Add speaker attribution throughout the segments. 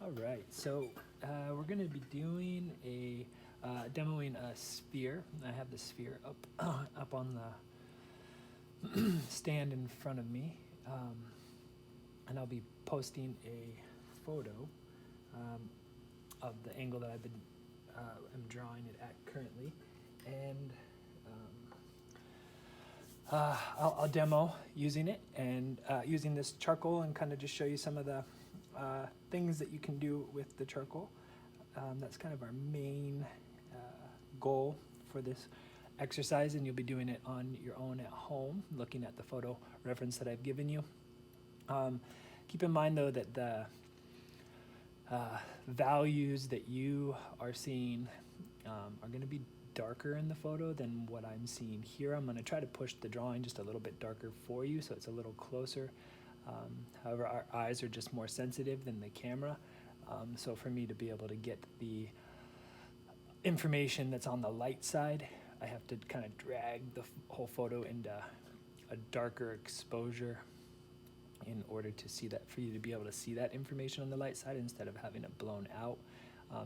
Speaker 1: All right, so we're going to be doing a demoing a sphere. I have the sphere up up on the stand in front of me, and I'll be posting a photo um, of the angle that I've been am drawing it at currently, and I'll demo using it and using this charcoal and kind of just show you some of the things that you can do with the charcoal. That's kind of our main goal for this exercise, and you'll be doing it on your own at home, looking at the photo reference that I've given you. Keep in mind though that the values that you are seeing are going to be darker in the photo than what I'm seeing here. I'm going to try to push the drawing just a little bit darker for you so it's a little closer. However, our eyes are just more sensitive than the camera. So for me to be able to get the information that's on the light side, I have to kind of drag the whole photo into a darker exposure in order to see that, for you to be able to see that information on the light side instead of having it blown out.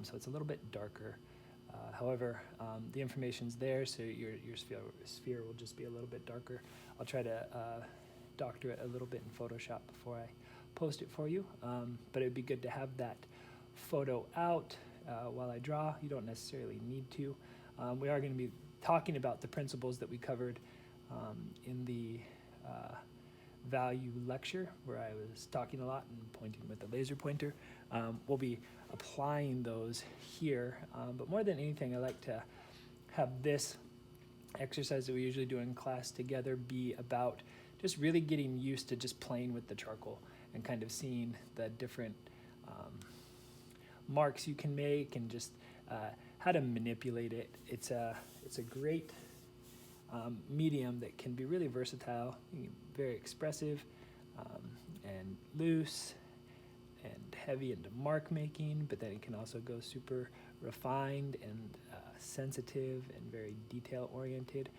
Speaker 1: So it's a little bit darker. However, the information's there, so your sphere will just be a little bit darker. I'll try to doctor it a little bit in Photoshop before I post it for you, but it'd be good to have that photo out while I draw. You don't necessarily need to. We are going to be talking about the principles that we covered in the value lecture, where I was talking a lot and pointing with the laser pointer. We'll be applying those here, but more than anything, I like to have this exercise that we usually do in class together be about just really getting used to just playing with the charcoal and kind of seeing the different marks you can make and just how to manipulate it. It's a great medium that can be really versatile, very expressive, and loose and heavy into mark making, but then it can also go super refined and sensitive and very detail oriented.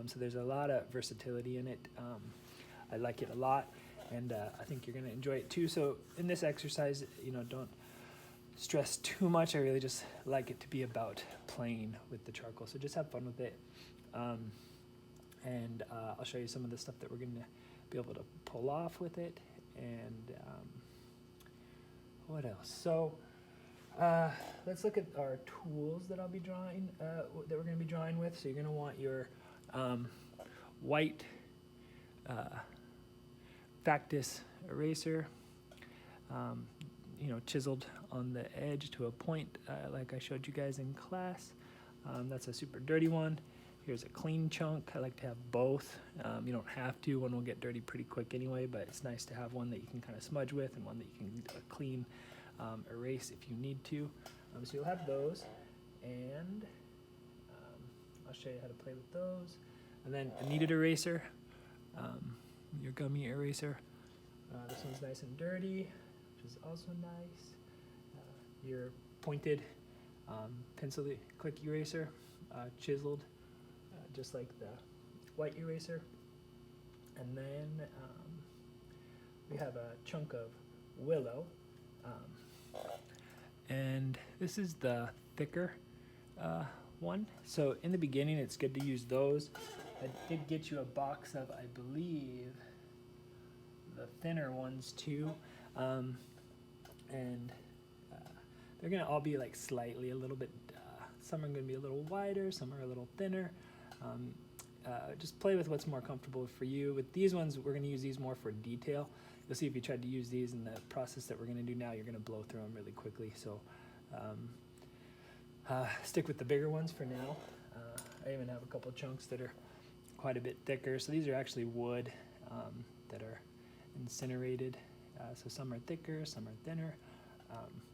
Speaker 1: So there's a lot of versatility in it. I like it a lot, and I think you're going to enjoy it too. So in this exercise, don't stress too much. I really just like it to be about playing with the charcoal. So just have fun with it. And I'll show you some of the stuff that we're going to be able to pull off with it. And what else? So let's look at our tools that I'll be drawing, that we're going to be drawing with. So you're going to want your white Factus eraser, chiseled on the edge to a point, like I showed you guys in class. That's a super dirty one. Here's a clean chunk. I like to have both. You don't have to. One will get dirty pretty quick anyway, but it's nice to have one that you can kind of smudge with and one that you can clean erase if you need to. So you'll have those, and I'll show you how to play with those. And then a kneaded eraser, your gummy eraser. This one's nice and dirty, which is also nice. Your pointed pencil click eraser, chiseled, just like the white eraser. And then we have a chunk of willow, and this is the thicker one. So in the beginning, it's good to use those. I did get you a box of, I believe, the thinner ones too, and they're gonna all be like slightly a little bit, some are gonna be a little wider, some are a little thinner. Just play with what's more comfortable for you. With these ones, we're gonna use these more for detail. You'll see if you tried to use these in the process that we're gonna do now, you're gonna blow through them really quickly. So stick with the bigger ones for now. I even have a couple chunks that are quite a bit thicker. So these are actually wood that are incinerated. So some are thicker, some are thinner.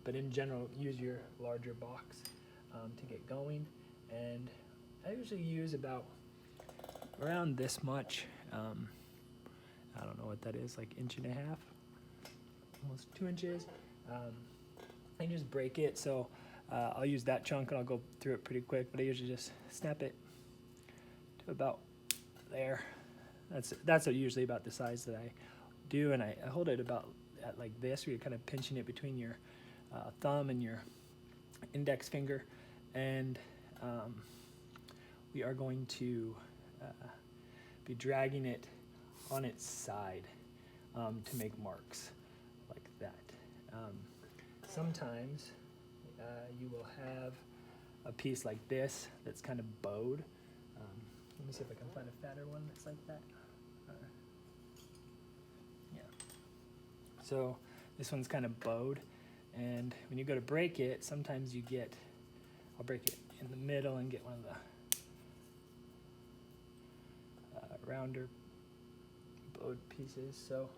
Speaker 1: But in general, use your larger box to get going. And I usually use about around this much. I don't know what that is, like 1.5 inches, almost 2 inches. And just break it. So I'll use that chunk and I'll go through it pretty quick, but I usually just snap it to about there. That's usually about the size that I do, and I hold it about at like this, where you're kind of pinching it between your thumb and your index finger, and we are going to be dragging it on its side to make marks like that. Sometimes you will have a piece like this that's kind of bowed. Let me see if I can find a fatter one that's like that. Yeah. So this one's kind of bowed, and when you go to break it, sometimes you get, I'll break it in the middle and get one of the rounder bowed pieces. So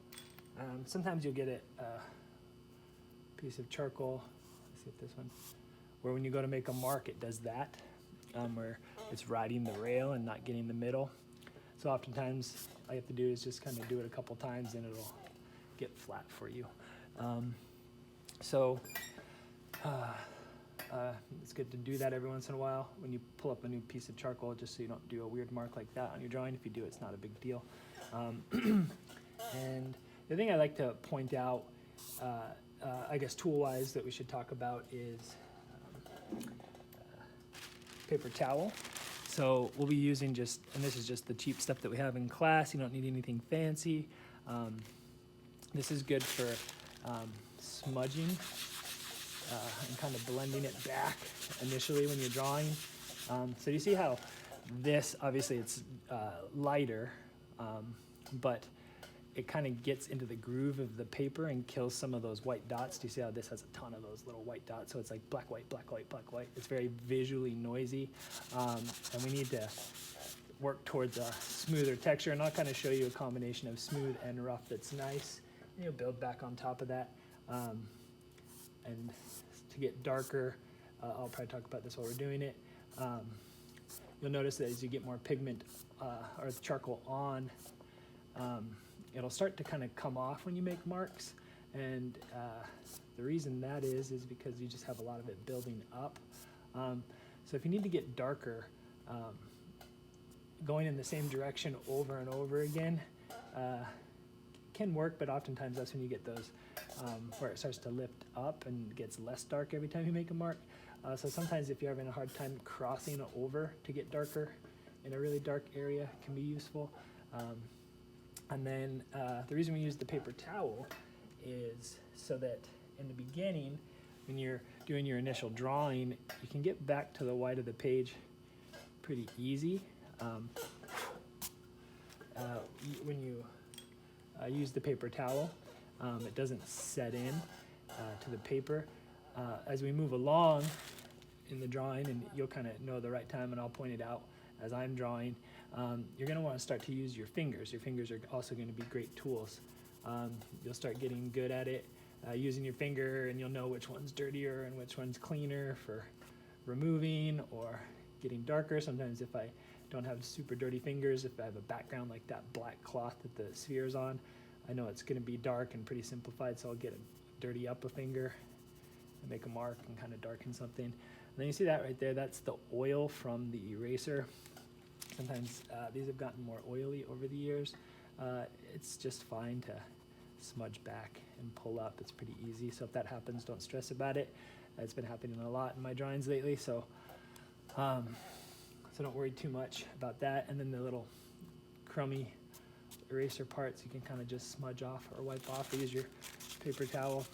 Speaker 1: sometimes you'll get a piece of charcoal. Let's see if this one, where when you go to make a mark, it does that, where it's riding the rail and not getting the middle. So oftentimes all you have to do is just kind of do it a couple times and it'll get flat for you. It's good to do that every once in a while when you pull up a new piece of charcoal, just so you don't do a weird mark like that on your drawing. If you do, it's not a big deal. And the thing I like to point out, I guess tool-wise, that we should talk about is paper towel. So we'll be using and this is just the cheap stuff that we have in class. You don't need anything fancy. This is good for smudging and kind of blending it back initially when you're drawing. So you see how this, obviously it's lighter, but it kind of gets into the groove of the paper and kills some of those white dots. Do you see how this has a ton of those little white dots? So it's like black, white, black, white, black, white. It's very visually noisy, and we need to work towards a smoother texture. And I'll kind of show you a combination of smooth and rough that's nice. And you'll build back on top of that. And to get darker, I'll probably talk about this while we're doing it. You'll notice that as you get more pigment or charcoal on, it'll start to kind of come off when you make marks. And the reason that is because you just have a lot of it building up. So if you need to get darker, going in the same direction over and over again can work, but oftentimes that's when you get those where it starts to lift up and gets less dark every time you make a mark. So sometimes if you're having a hard time crossing over to get darker in a really dark area, it can be useful. And then the reason we use the paper towel is so that in the beginning, when you're doing your initial drawing, you can get back to the white of the page pretty easy. When you use the paper towel, it doesn't set in to the paper. As we move along in the drawing, and you'll kind of know the right time, and I'll point it out as I'm drawing, you're going to want to start to use your fingers. Your fingers are also going to be great tools. You'll start getting good at it using your finger, and you'll know which one's dirtier and which one's cleaner for removing or getting darker. Sometimes if I don't have super dirty fingers, if I have a background like that black cloth that the sphere is on, I know it's going to be dark and pretty simplified, so I'll get a dirty up a finger and make a mark and kind of darken something. And then you see that right there, that's the oil from the eraser. Sometimes these have gotten more oily over the years. It's just fine to smudge back and pull up. It's pretty easy, so if that happens, don't stress about it. It's been happening a lot in my drawings lately, so don't worry too much about that. And then the little crummy eraser parts you can kind of just smudge off or wipe off or use your paper towel.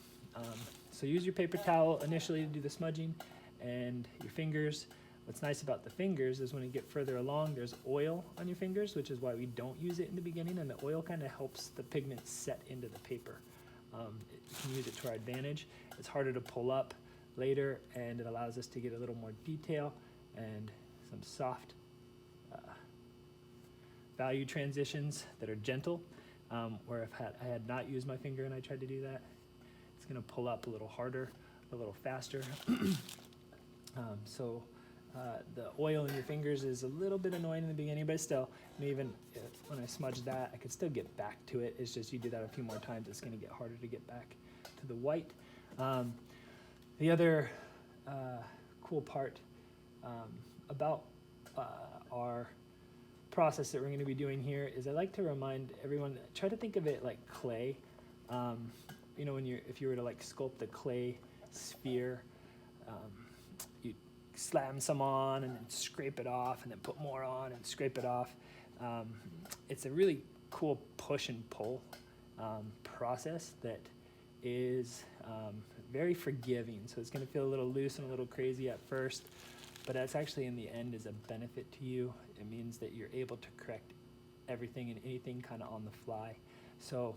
Speaker 1: So use your paper towel initially to do the smudging, and your fingers. What's nice about the fingers is when you get further along, there's oil on your fingers, which is why we don't use it in the beginning, and the oil kind of helps the pigment set into the paper. You can use it to our advantage. It's harder to pull up later, and it allows us to get a little more detail and some soft value transitions that are gentle, where if I had not used my finger and I tried to do that, it's going to pull up a little harder, a little faster. The oil in your fingers is a little bit annoying in the beginning, but still, and even when I smudge that, I could still get back to it. It's just you do that a few more times, it's going to get harder to get back to the white. The other cool part about our process that we're going to be doing here is I like to remind everyone, try to think of it like clay. If you were to like sculpt a clay sphere. You slam some on and then scrape it off, and then put more on and scrape it off. It's a really cool push and pull process that is very forgiving. So it's going to feel a little loose and a little crazy at first, but that's actually in the end is a benefit to you. It means that you're able to correct everything and anything kind of on the fly. So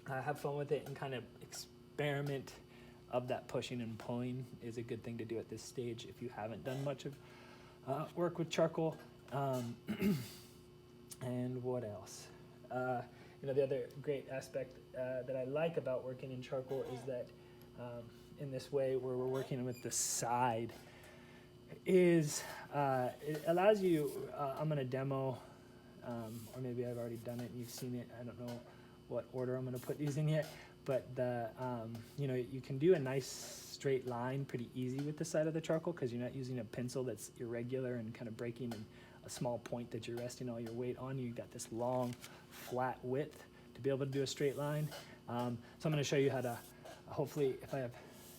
Speaker 1: have fun with it and kind of experiment of that pushing and pulling is a good thing to do at this stage if you haven't done much of work with charcoal. And what else? The other great aspect that I like about working in charcoal is that in this way where we're working with the side is it allows you, I'm going to demo, or maybe I've already done it and you've seen it. I don't know what order I'm going to put these in yet, but you can do a nice straight line pretty easy with the side of the charcoal because you're not using a pencil that's irregular and kind of breaking in a small point that you're resting all your weight on. You've got this long flat width to be able to do a straight line. So I'm going to show you how to, hopefully if I have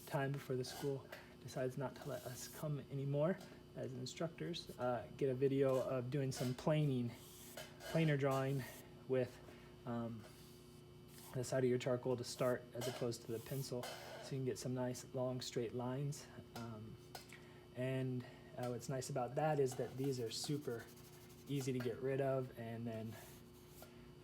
Speaker 1: time before the school decides not to let us come anymore as instructors, get a video of doing some planer drawing with the side of your charcoal to start as opposed to the pencil, so you can get some nice long straight lines. What's nice about that is that these are super easy to get rid of and then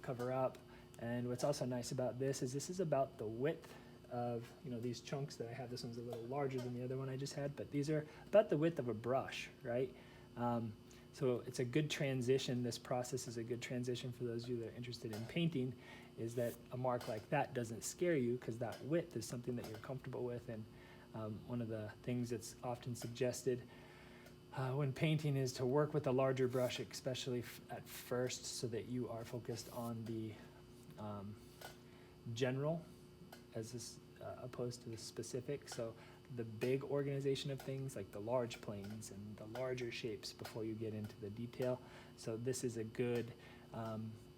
Speaker 1: cover up. And what's also nice about this is about the width of these chunks that I have. This one's a little larger than the other one I just had, but these are about the width of a brush, right? So it's a good transition. This process is a good transition for those of you that are interested in painting, is that a mark like that doesn't scare you because that width is something that you're comfortable with. And one of the things that's often suggested when painting is to work with a larger brush, especially at first, so that you are focused on the general as opposed to the specific. So the big organization of things like the large planes and the larger shapes before you get into the detail. So this is a good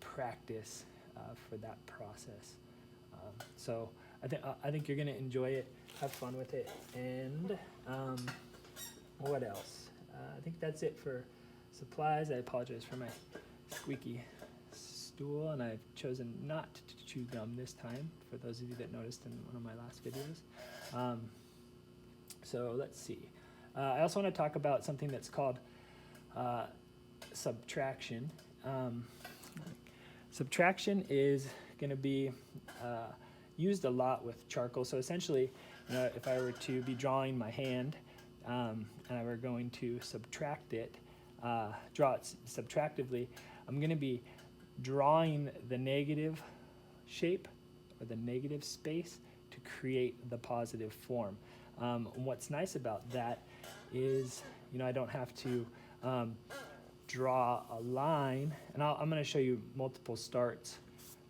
Speaker 1: practice for that process. So I think you're going to enjoy it, have fun with it, and what else? I think that's it for supplies. I apologize for my squeaky stool, and I've chosen not to chew gum this time, for those of you that noticed in one of my last videos. So let's see. I also want to talk about something that's called subtraction. Subtraction is going to be used a lot with charcoal. So essentially, if I were to be drawing my hand and I were going to subtract it, draw it subtractively, I'm going to be drawing the negative shape or the negative space to create the positive form. And what's nice about that is, I don't have to draw a line, and I'm going to show you multiple starts,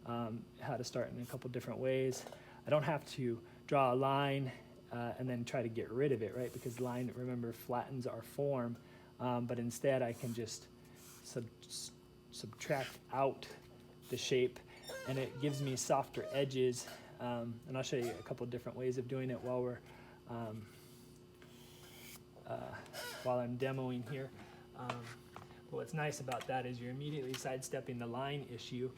Speaker 1: how to start in a couple different ways. I don't have to draw a line and then try to get rid of it, right? Because line, remember, flattens our form, but instead I can just subtract out the shape, and it gives me softer edges. And I'll show you a couple different ways of doing it while we're while I'm demoing here. But what's nice about that is you're immediately sidestepping the line issue,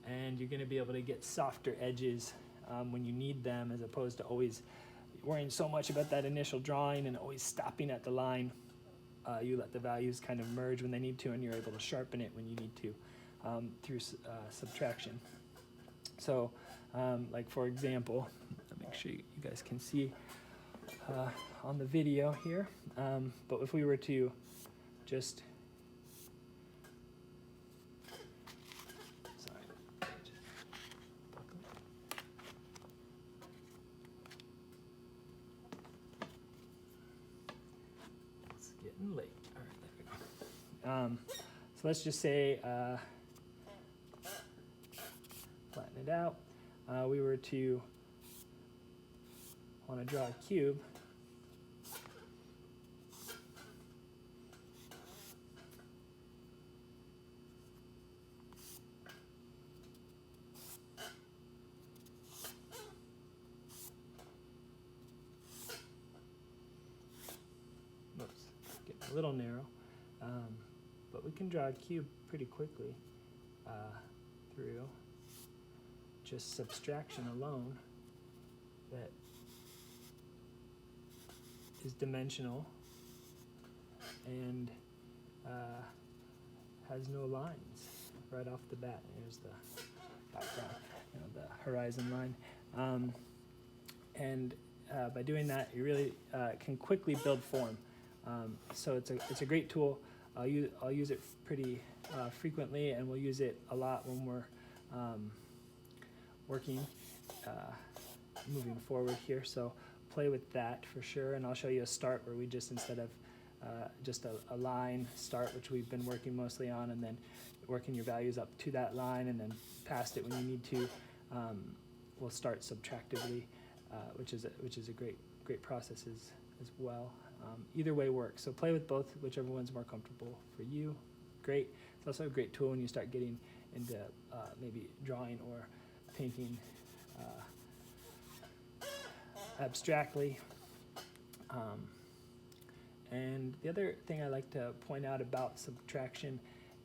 Speaker 1: and you're going to be able to get softer edges when you need them, as opposed to always worrying so much about that initial drawing and always stopping at the line. You let the values kind of merge when they need to, and you're able to sharpen it when you need to through subtraction. So, like for example, make sure you guys can see on the video here, but if we were to just, it's getting late. All right, there we go. So let's just say, flatten it out. We were to want to draw a cube. a little narrow, but we can draw a cube pretty quickly through just subtraction alone that is dimensional and has no lines right off the bat. Here's the background, the horizon line. And by doing that, you really can quickly build form. So it's a great tool. I'll use it pretty frequently, and we'll use it a lot when we're working, moving forward here. So play with that for sure, and I'll show you a start where we just, instead of just a line start, which we've been working mostly on, and then working your values up to that line and then past it when you need to, we'll start subtractively, which is a great process as well. Either way works. So play with both, whichever one's more comfortable for you. Great. It's also a great tool when you start getting into maybe drawing or painting abstractly. And the other thing I like to point out about subtraction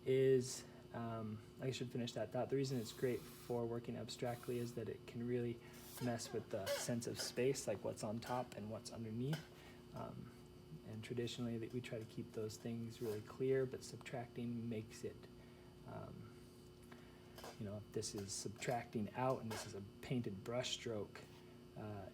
Speaker 1: is, I should finish that thought. The reason it's great for working abstractly is that it can really mess with the sense of space, like what's on top and what's underneath. And traditionally, we try to keep those things really clear, but subtracting makes it, if this is subtracting out and this is a painted brush stroke,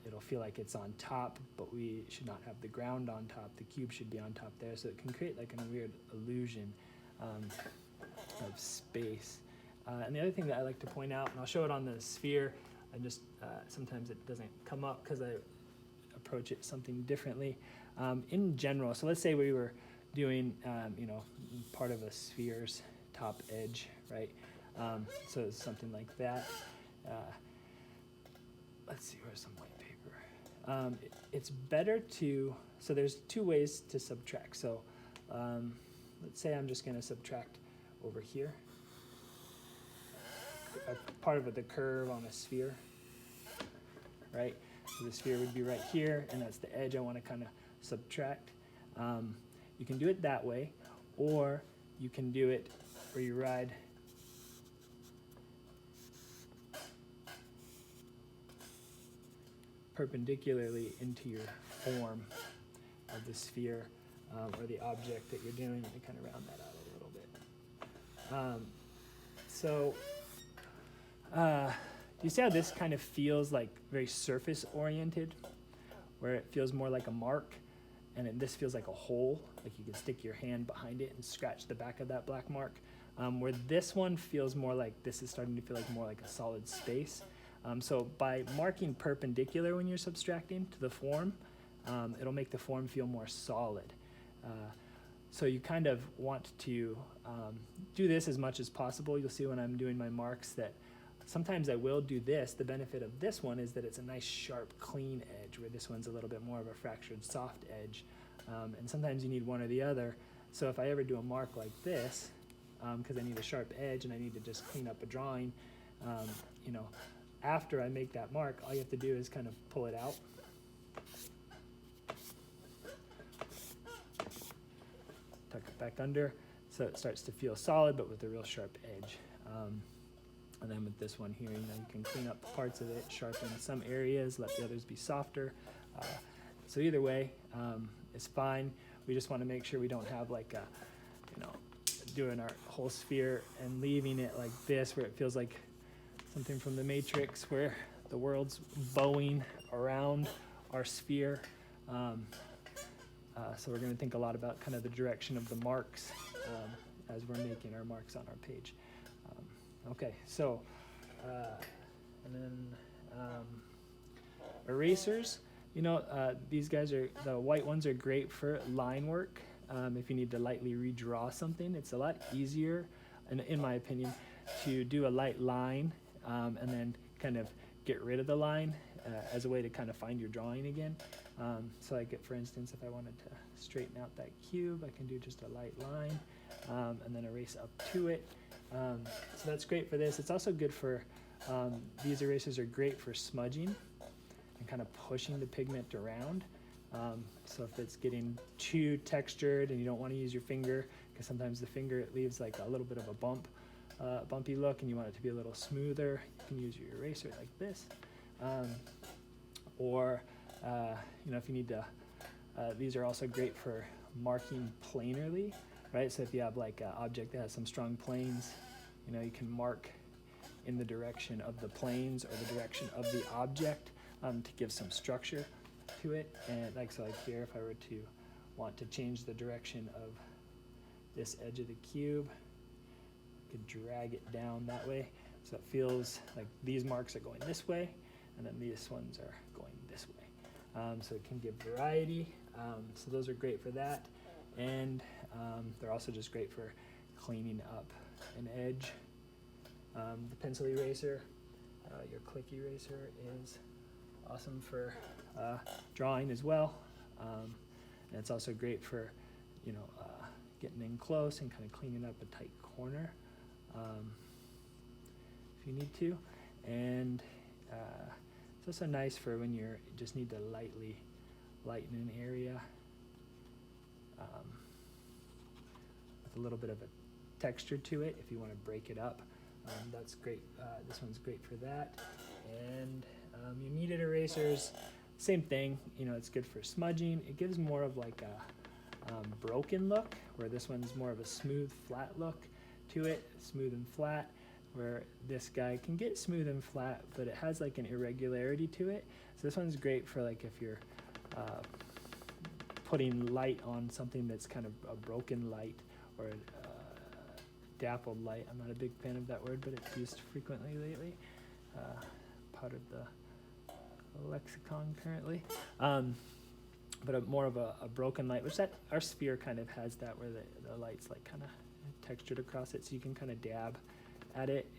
Speaker 1: it'll feel like it's on top, but we should not have the ground on top. The cube should be on top there, so it can create like a weird illusion of space. And the other thing that I like to point out, and I'll show it on the sphere, and just sometimes it doesn't come up because I approach it something differently. In general, so let's say we were doing, part of a sphere's top edge, right? So it's something like that. Let's see, where's some white paper? It's better so there's two ways to subtract. So let's say I'm just going to subtract over here, a part of the curve on a sphere, right? So the sphere would be right here, and that's the edge I want to kind of subtract. You can do it that way, or you can do it where you ride perpendicularly into your form of the sphere or the object that you're doing, and kind of round that out a little bit. Do you see how this kind of feels like very surface oriented, where it feels more like a mark, and this feels like a hole, like you can stick your hand behind it and scratch the back of that black mark, where this one feels more like this is starting to feel like more like a solid space. So by marking perpendicular when you're subtracting to the form, it'll make the form feel more solid. So you kind of want to do this as much as possible. You'll see when I'm doing my marks that sometimes I will do this. The benefit of this one is that it's a nice, sharp, clean edge, where this one's a little bit more of a fractured, soft edge. And sometimes you need one or the other. So if I ever do a mark like this, because I need a sharp edge and I need to just clean up a drawing, after I make that mark, all you have to do is kind of pull it out. Tuck it back under, so it starts to feel solid, but with a real sharp edge. And then with this one here, you can clean up parts of it, sharpen some areas, let the others be softer. So either way, it's fine. We just want to make sure we don't have like doing our whole sphere and leaving it like this, where it feels like something from the Matrix, where the world's bowing around our sphere. So we're going to think a lot about kind of the direction of the marks as we're making our marks on our page. Okay, so and then erasers. These guys the white ones are great for line work. If you need to lightly redraw something, it's a lot easier, in my opinion, to do a light line and then kind of get rid of the line as a way to kind of find your drawing again. So for instance, if I wanted to straighten out that cube, I can do just a light line and then erase up to it. So that's great for this. It's also good for, these erasers are great for smudging and kind of pushing the pigment around. So if it's getting too textured and you don't want to use your finger, because sometimes the finger, it leaves like a little bit of a bumpy look, and you want it to be a little smoother, you can use your eraser like this. Or if you need to, these are also great for marking planarly, right? So if you have like an object that has some strong planes, you can mark in the direction of the planes or the direction of the object to give some structure to it. And like here, if I were to want to change the direction of this edge of the cube, I could drag it down that way. So it feels like these marks are going this way, and then these ones are going this way. So it can give variety. So those are great for that. And they're also just great for cleaning up an edge. The pencil eraser, your click eraser, is awesome for drawing as well. And it's also great for, getting in close and kind of cleaning up a tight corner if you need to. And it's also nice for when you just need to lightly lighten an area with a little bit of a texture to it if you want to break it up. That's great. This one's great for that. And your kneaded erasers, same thing. It's good for smudging. It gives more of like a broken look, where this one's more of a smooth, flat look to it, smooth and flat, where this guy can get smooth and flat, but it has like an irregularity to it. So this one's great for like if you're putting light on something that's kind of a broken light or dappled light. I'm not a big fan of that word, but it's used frequently lately. Part of the lexicon currently. But more of a broken light, which our sphere kind of has that, where the light's like kind of textured across it, so you can kind of dab at it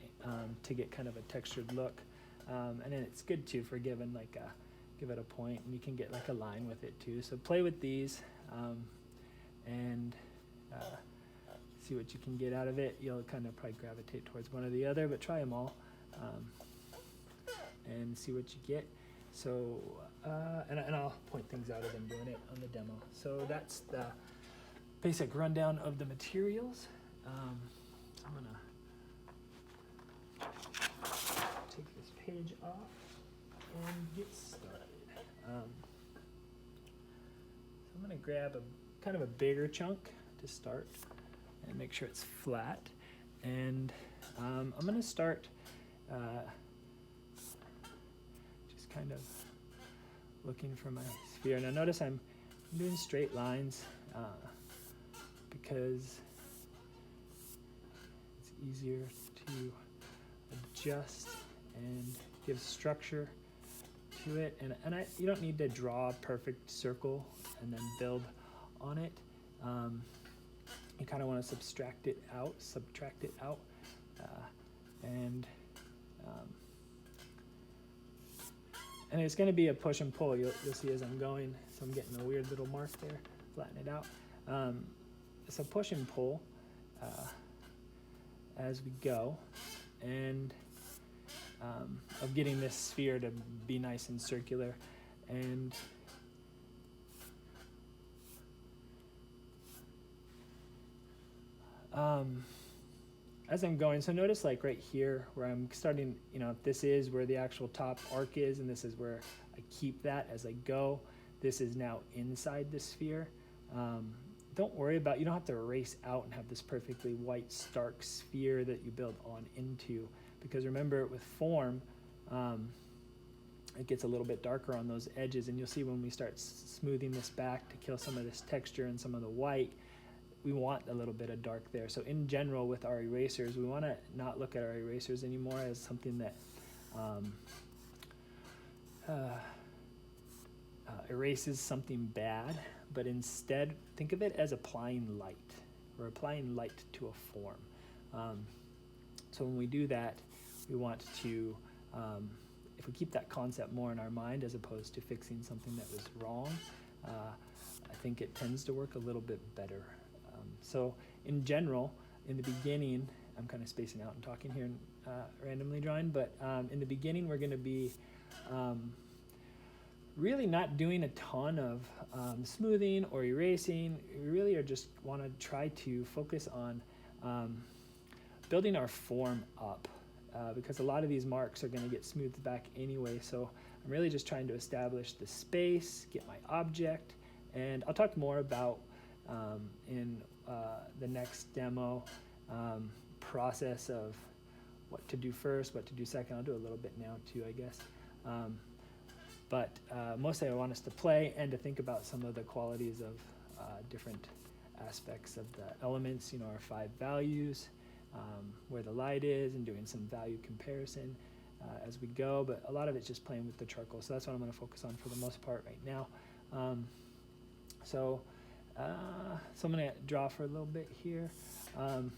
Speaker 1: to get kind of a textured look. And then it's good too for giving give it a point, and you can get like a line with it too. So play with these and see what you can get out of it. You'll kind of probably gravitate towards one or the other, but try them all and see what you get. So, and I'll point things out as I'm doing it on the demo. So that's the basic rundown of the materials. I'm gonna take this page off and get started. So I'm gonna grab a kind of a bigger chunk to start and make sure it's flat. And I'm gonna start just kind of looking for my sphere. Now notice I'm doing straight lines because it's easier to adjust and give structure to it. And you don't need to draw a perfect circle and then build on it. You kind of want to subtract it out, and it's going to be a push and pull. You'll see as I'm going. So I'm getting a weird little mark there. Flatten it out. So push and pull as we go, and of getting this sphere to be nice and circular. And as I'm going, so notice like right here where I'm starting, if this is where the actual top arc is, and this is where I keep that as I go, this is now inside the sphere. Don't worry about, you don't have to erase out and have this perfectly white stark sphere that you build on into, because remember with form, it gets a little bit darker on those edges, and you'll see when we start smoothing this back to kill some of this texture and some of the white, we want a little bit of dark there. So in general with our erasers, we want to not look at our erasers anymore as something that erases something bad, but instead think of it as applying light. We're applying light to a form. So when we do that, we want to, if we keep that concept more in our mind as opposed to fixing something that was wrong, I think it tends to work a little bit better. So in general, in the beginning, I'm kind of spacing out and talking here and randomly drawing, but in the beginning we're going to be really not doing a ton of smoothing or erasing. We really are just want to try to focus on building our form up, because a lot of these marks are going to get smoothed back anyway. So I'm really just trying to establish the space, get my object, and I'll talk more about in the next demo process of what to do first, what to do second. I'll do a little bit now too, I guess. But mostly I want us to play and to think about some of the qualities of different aspects of the elements, our 5 values, where the light is, and doing some value comparison as we go. But a lot of it's just playing with the charcoal. So that's what I'm going to focus on for the most part right now. So I'm going to draw for a little bit here. And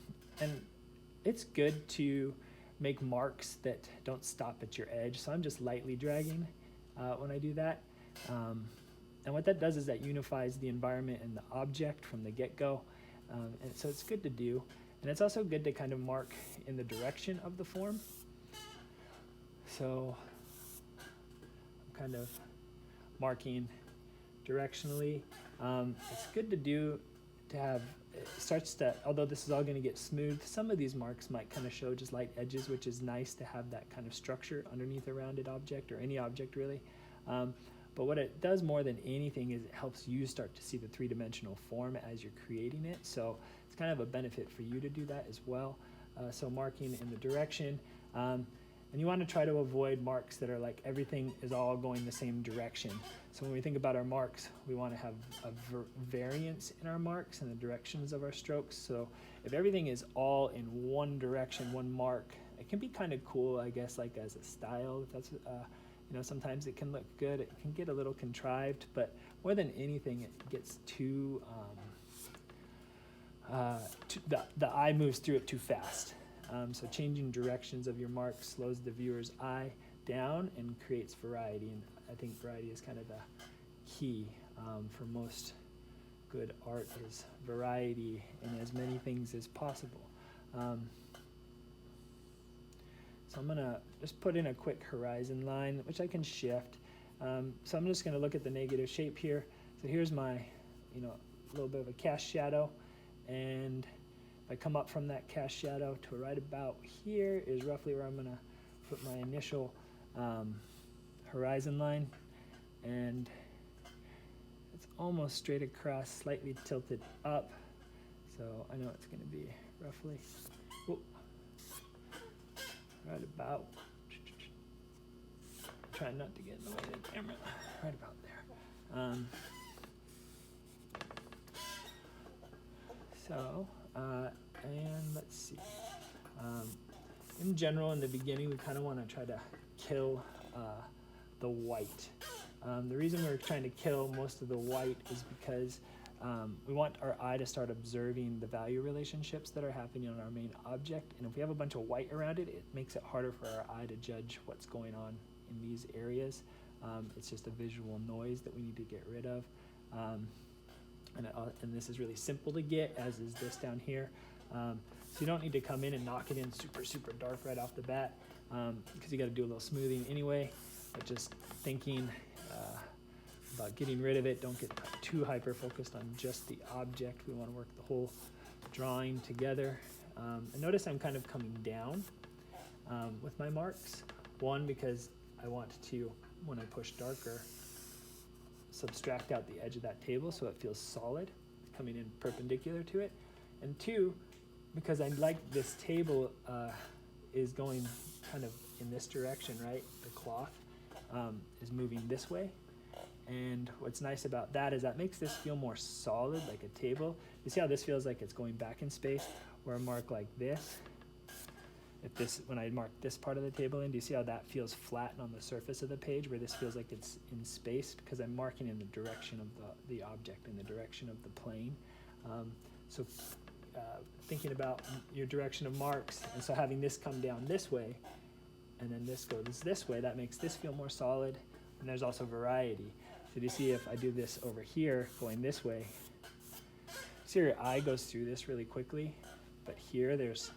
Speaker 1: it's good to make marks that don't stop at your edge. So I'm just lightly dragging when I do that. And what that does is that unifies the environment and the object from the get-go. And so it's good to do. And it's also good to kind of mark in the direction of the form. So I'm kind of marking directionally. It's good to do to have, it starts to, although this is all going to get smooth, some of these marks might kind of show just light edges, which is nice to have that kind of structure underneath a rounded object, or any object really. But what it does more than anything is it helps you start to see the three-dimensional form as you're creating it. So it's kind of a benefit for you to do that as well. So marking in the direction. And you want to try to avoid marks that are like everything is all going the same direction. So when we think about our marks, we want to have a variance in our marks and the directions of our strokes. So if everything is all in one direction, one mark, it can be kind of cool, I guess, like as a style. If that's sometimes it can look good. It can get a little contrived, but more than anything, it gets too the eye moves through it too fast. So changing directions of your mark slows the viewer's eye down and creates variety. And I think variety is kind of the key for most good art, is variety in as many things as possible. So I'm going to just put in a quick horizon line, which I can shift. So I'm just going to look at the negative shape here. So here's my, little bit of a cast shadow. And if I come up from that cast shadow to right about here is roughly where I'm going to put my initial horizon line. And it's almost straight across, slightly tilted up. So I know it's going to be roughly right about, trying not to get in the way of the camera, right about there. And let's see. In general, in the beginning, we kind of want to try to kill the white. The reason we're trying to kill most of the white is because we want our eye to start observing the value relationships that are happening on our main object. And if we have a bunch of white around it, it makes it harder for our eye to judge what's going on in these areas. It's just a visual noise that we need to get rid of. And this is really simple to get, as is this down here. So you don't need to come in and knock it in super, super dark right off the bat, because you got to do a little smoothing anyway. But just thinking about getting rid of it. Don't get too hyper-focused on just the object. We want to work the whole drawing together. And notice I'm kind of coming down with my marks. One, because I want to, when I push darker, subtract out the edge of that table so it feels solid, coming in perpendicular to it. And two, because I like this table is going kind of in this direction, right? The cloth is moving this way. And what's nice about that is that makes this feel more solid, like a table. You see how this feels like it's going back in space, where a mark like this, when I mark this part of the table in, do you see how that feels flat on the surface of the page, where this feels like it's in space? Because I'm marking in the direction of the object, in the direction of the plane. So thinking about your direction of marks, and so having this come down this way, and then this goes this way, that makes this feel more solid. And there's also variety. So do you see if I do this over here, going this way, see your eye goes through this really quickly, but here it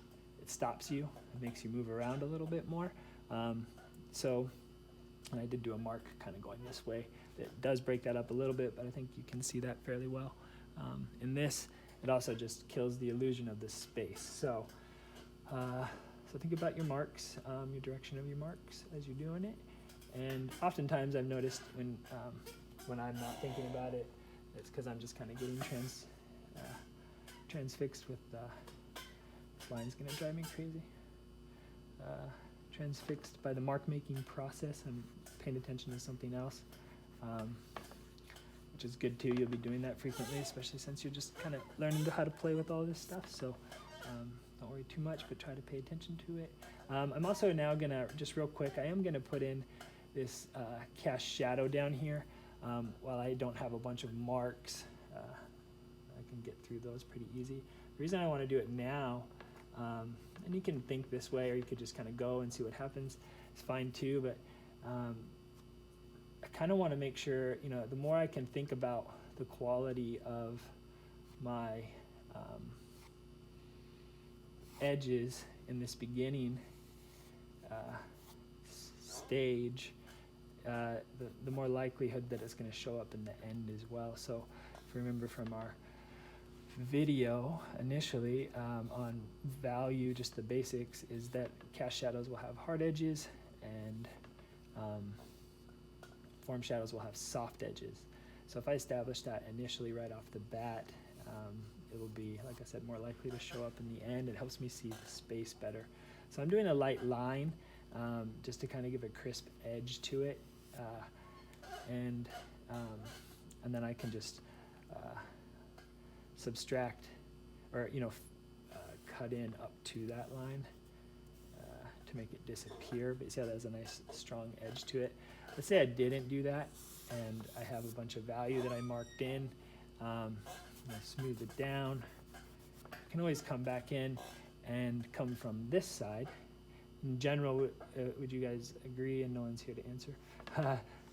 Speaker 1: stops you. It makes you move around a little bit more. So And I did do a mark kind of going this way. It does break that up a little bit, but I think you can see that fairly well. In this, it also just kills the illusion of the space. So think about your marks, your direction of your marks as you're doing it. And oftentimes I've noticed when I'm not thinking about it, it's because I'm just kind of getting transfixed with, this line's gonna drive me crazy. Transfixed by the mark making process. I'm paying attention to something else, which is good too. You'll be doing that frequently, especially since you're just kind of learning how to play with all this stuff. So don't worry too much, but try to pay attention to it. I'm also now gonna, just real quick, I am gonna put in this cast shadow down here. While I don't have a bunch of marks, I can get through those pretty easy. The reason I want to do it now, and you can think this way, or you could just kind of go and see what happens, it's fine too, but I kind of want to make sure, the more I can think about the quality of my edges in this beginning stage, the more likelihood that it's going to show up in the end as well. So if you remember from our video initially on value, just the basics, is that cast shadows will have hard edges and form shadows will have soft edges. So if I establish that initially right off the bat, it will be, like I said, more likely to show up in the end. It helps me see the space better. So I'm doing a light line just to kind of give a crisp edge to it. And then I can just subtract or cut in up to that line to make it disappear. But you see how that has a nice strong edge to it. Let's say I didn't do that and I have a bunch of value that I marked in. I smooth it down. I can always come back in and come from this side. In general, would you guys agree, and no one's here to answer,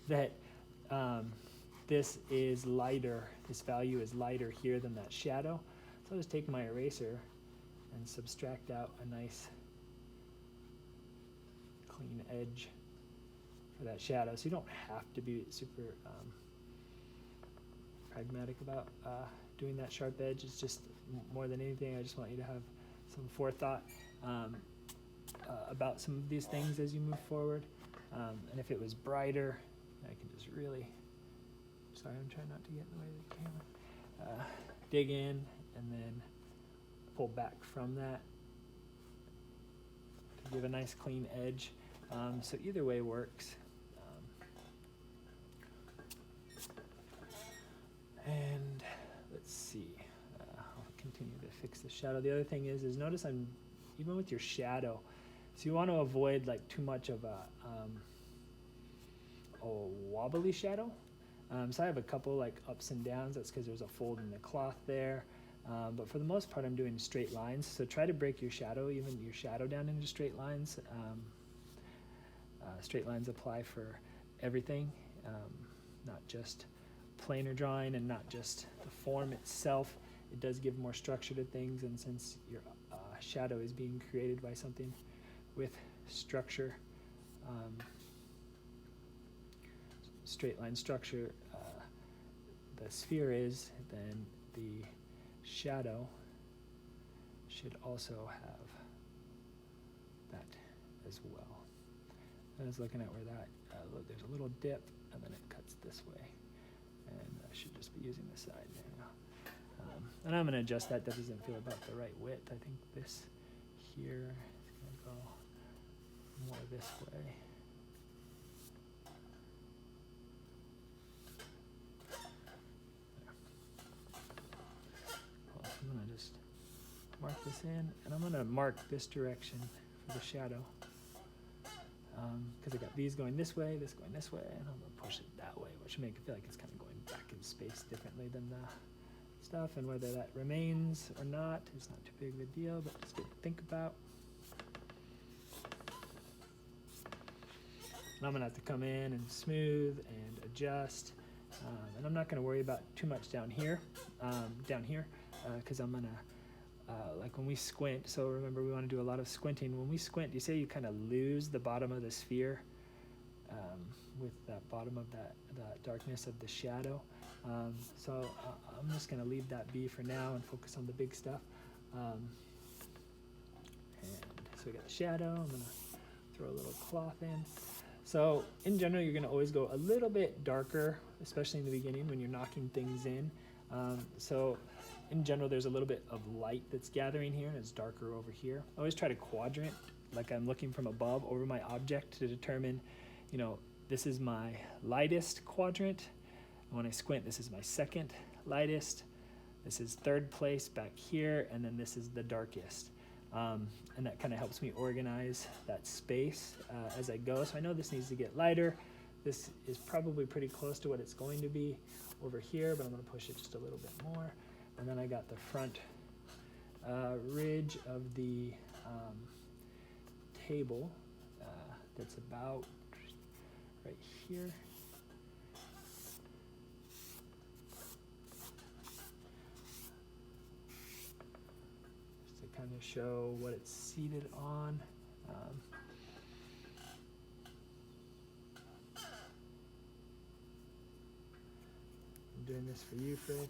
Speaker 1: that this is lighter, this value is lighter here than that shadow? So I'll just take my eraser and subtract out a nice clean edge for that shadow. So you don't have to be super pragmatic about doing that sharp edge. It's just, more than anything, I just want you to have some forethought about some of these things as you move forward. And if it was brighter, I can just really, sorry, I'm trying not to get in the way of the camera, dig in and then pull back from that to give a nice clean edge. So either way works. And let's see, I'll continue to fix the shadow. The other thing is notice I'm, even with your shadow, so you want to avoid like too much of a wobbly shadow. So I have a couple like ups and downs. That's because there's a fold in the cloth there. But for the most part, I'm doing straight lines. So try to break your shadow, even your shadow, down into straight lines. Straight lines apply for everything, not just planar drawing and not just the form itself. It does give more structure to things, and since your shadow is being created by something with structure, straight line structure, the sphere is, then the shadow should also have that as well. I was looking at where that, there's a little dip and then it cuts this way, and I should just be using the side there now. And I'm going to adjust that. That doesn't feel about the right width. I think this here is going to go more this way. Well, I'm going to just mark this in, and I'm going to mark this direction for the shadow. Because I got these going this way, this going this way, and I'm going to push it that way, which will make it feel like it's kind of going back in space differently than the stuff, and whether that remains or not is not too big of a deal, but it's good to think about. And I'm going to have to come in and smooth and adjust, and I'm not going to worry about too much down here, because I'm going to, like when we squint, so remember we want to do a lot of squinting. When we squint, you say you kind of lose the bottom of the sphere. with that bottom of that darkness of the shadow. So I'm just going to leave that be for now and focus on the big stuff. And so we got the shadow. I'm going to throw a little cloth in. So in general, you're going to always go a little bit darker, especially in the beginning when you're knocking things in. So in general, there's a little bit of light that's gathering here, and it's darker over here. I always try to quadrant, like I'm looking from above over my object to determine, this is my lightest quadrant. And when I squint, this is my second lightest. This is third place back here, and then this is the darkest. And that kind of helps me organize that space as I go. So I know this needs to get lighter. This is probably pretty close to what it's going to be over here, but I'm going to push it just a little bit more. And then I got the front ridge of the table that's about right here. Just to kind of show what it's seated on. I'm doing this for you, Fred.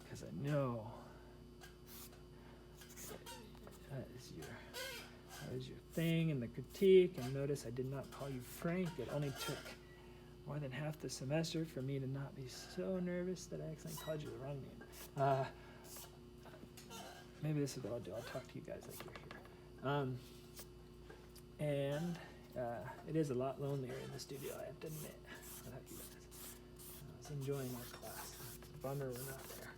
Speaker 1: Because I know that is your thing and the critique. And notice I did not call you Frank. It only took more than half the semester for me to not be so nervous that I accidentally called you the wrong name. Maybe this is what I'll do. I'll talk to you guys like you're here. And it is a lot lonelier in the studio, I have to admit, without you guys. I was enjoying our class. It's a bummer we're not there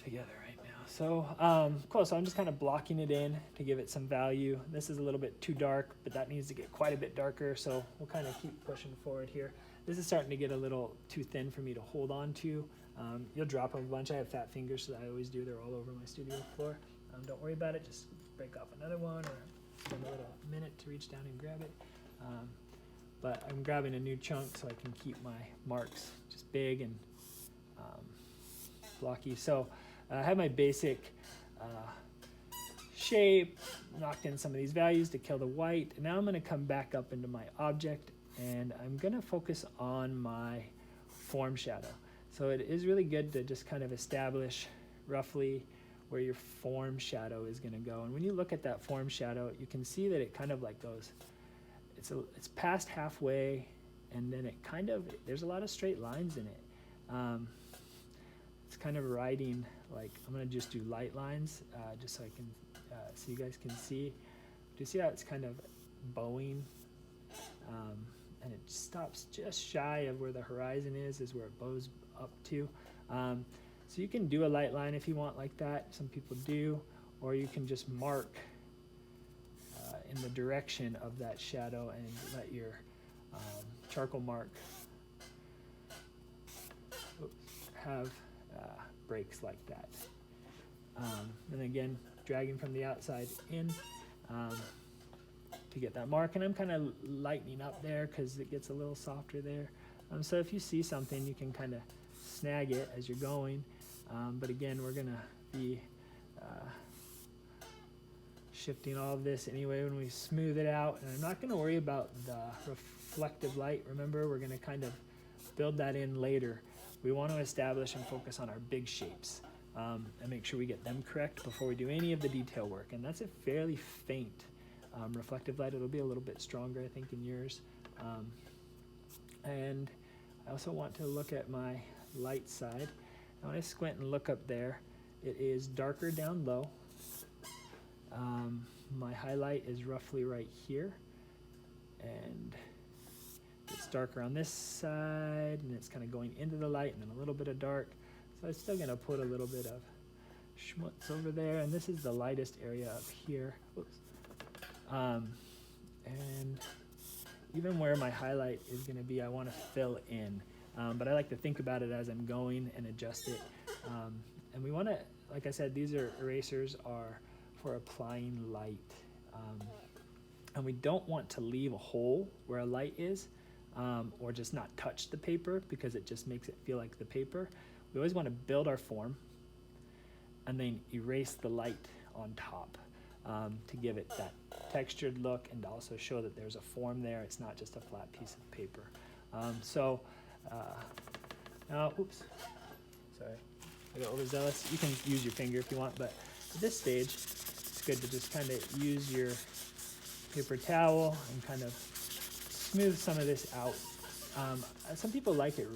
Speaker 1: together right now. So, cool. So I'm just kind of blocking it in to give it some value. This is a little bit too dark, but that needs to get quite a bit darker. So we'll kind of keep pushing forward here. This is starting to get a little too thin for me to hold on to. You'll drop a bunch. I have fat fingers, so I always do. They're all over my studio floor. Don't worry about it. Just break off another one or spend a little minute to reach down and grab it. But I'm grabbing a new chunk so I can keep my marks just big and blocky. So I have my basic shape, knocked in some of these values to kill the white. And now I'm going to come back up into my object, and I'm going to focus on my form shadow. So it is really good to just kind of establish roughly where your form shadow is going to go. And when you look at that form shadow, you can see that it kind of like goes, it's past halfway, and then it kind of, there's a lot of straight lines in it. It's kind of writing, like, I'm going to just do light lines just so I can, so you guys can see. Do you see how it's kind of bowing? And it stops just shy of where the horizon is where it bows up to. So you can do a light line if you want like that. Some people do. Or you can just mark in the direction of that shadow and let your charcoal mark have breaks like that. And again, dragging from the outside in to get that mark. And I'm kind of lightening up there because it gets a little softer there. So if you see something, you can kind of snag it as you're going. But again, we're going to be shifting all of this anyway when we smooth it out. And I'm not going to worry about the reflective light. Remember, we're going to kind of build that in later. We want to establish and focus on our big shapes and make sure we get them correct before we do any of the detail work. And that's a fairly faint reflective light. It'll be a little bit stronger, I think, in yours. And I also want to look at my light side. Now when I squint and look up there, it is darker down low. My highlight is roughly right here, and it's darker on this side, and it's kind of going into the light and then a little bit of dark. So I'm still going to put a little bit of schmutz over there, and this is the lightest area up here. Oops. And even where my highlight is going to be, I want to fill in. But I like to think about it as I'm going and adjust it. And we want to, like I said, these erasers are for applying light. And we don't want to leave a hole where a light is, or just not touch the paper because it just makes it feel like the paper. We always want to build our form, and then erase the light on top to give it that textured look and also show that there's a form there. It's not just a flat piece of paper. Now, oops, sorry, I got overzealous. You can use your finger if you want, but at this stage, it's good to just kind of use your paper towel and kind of smooth some of this out. Some people like it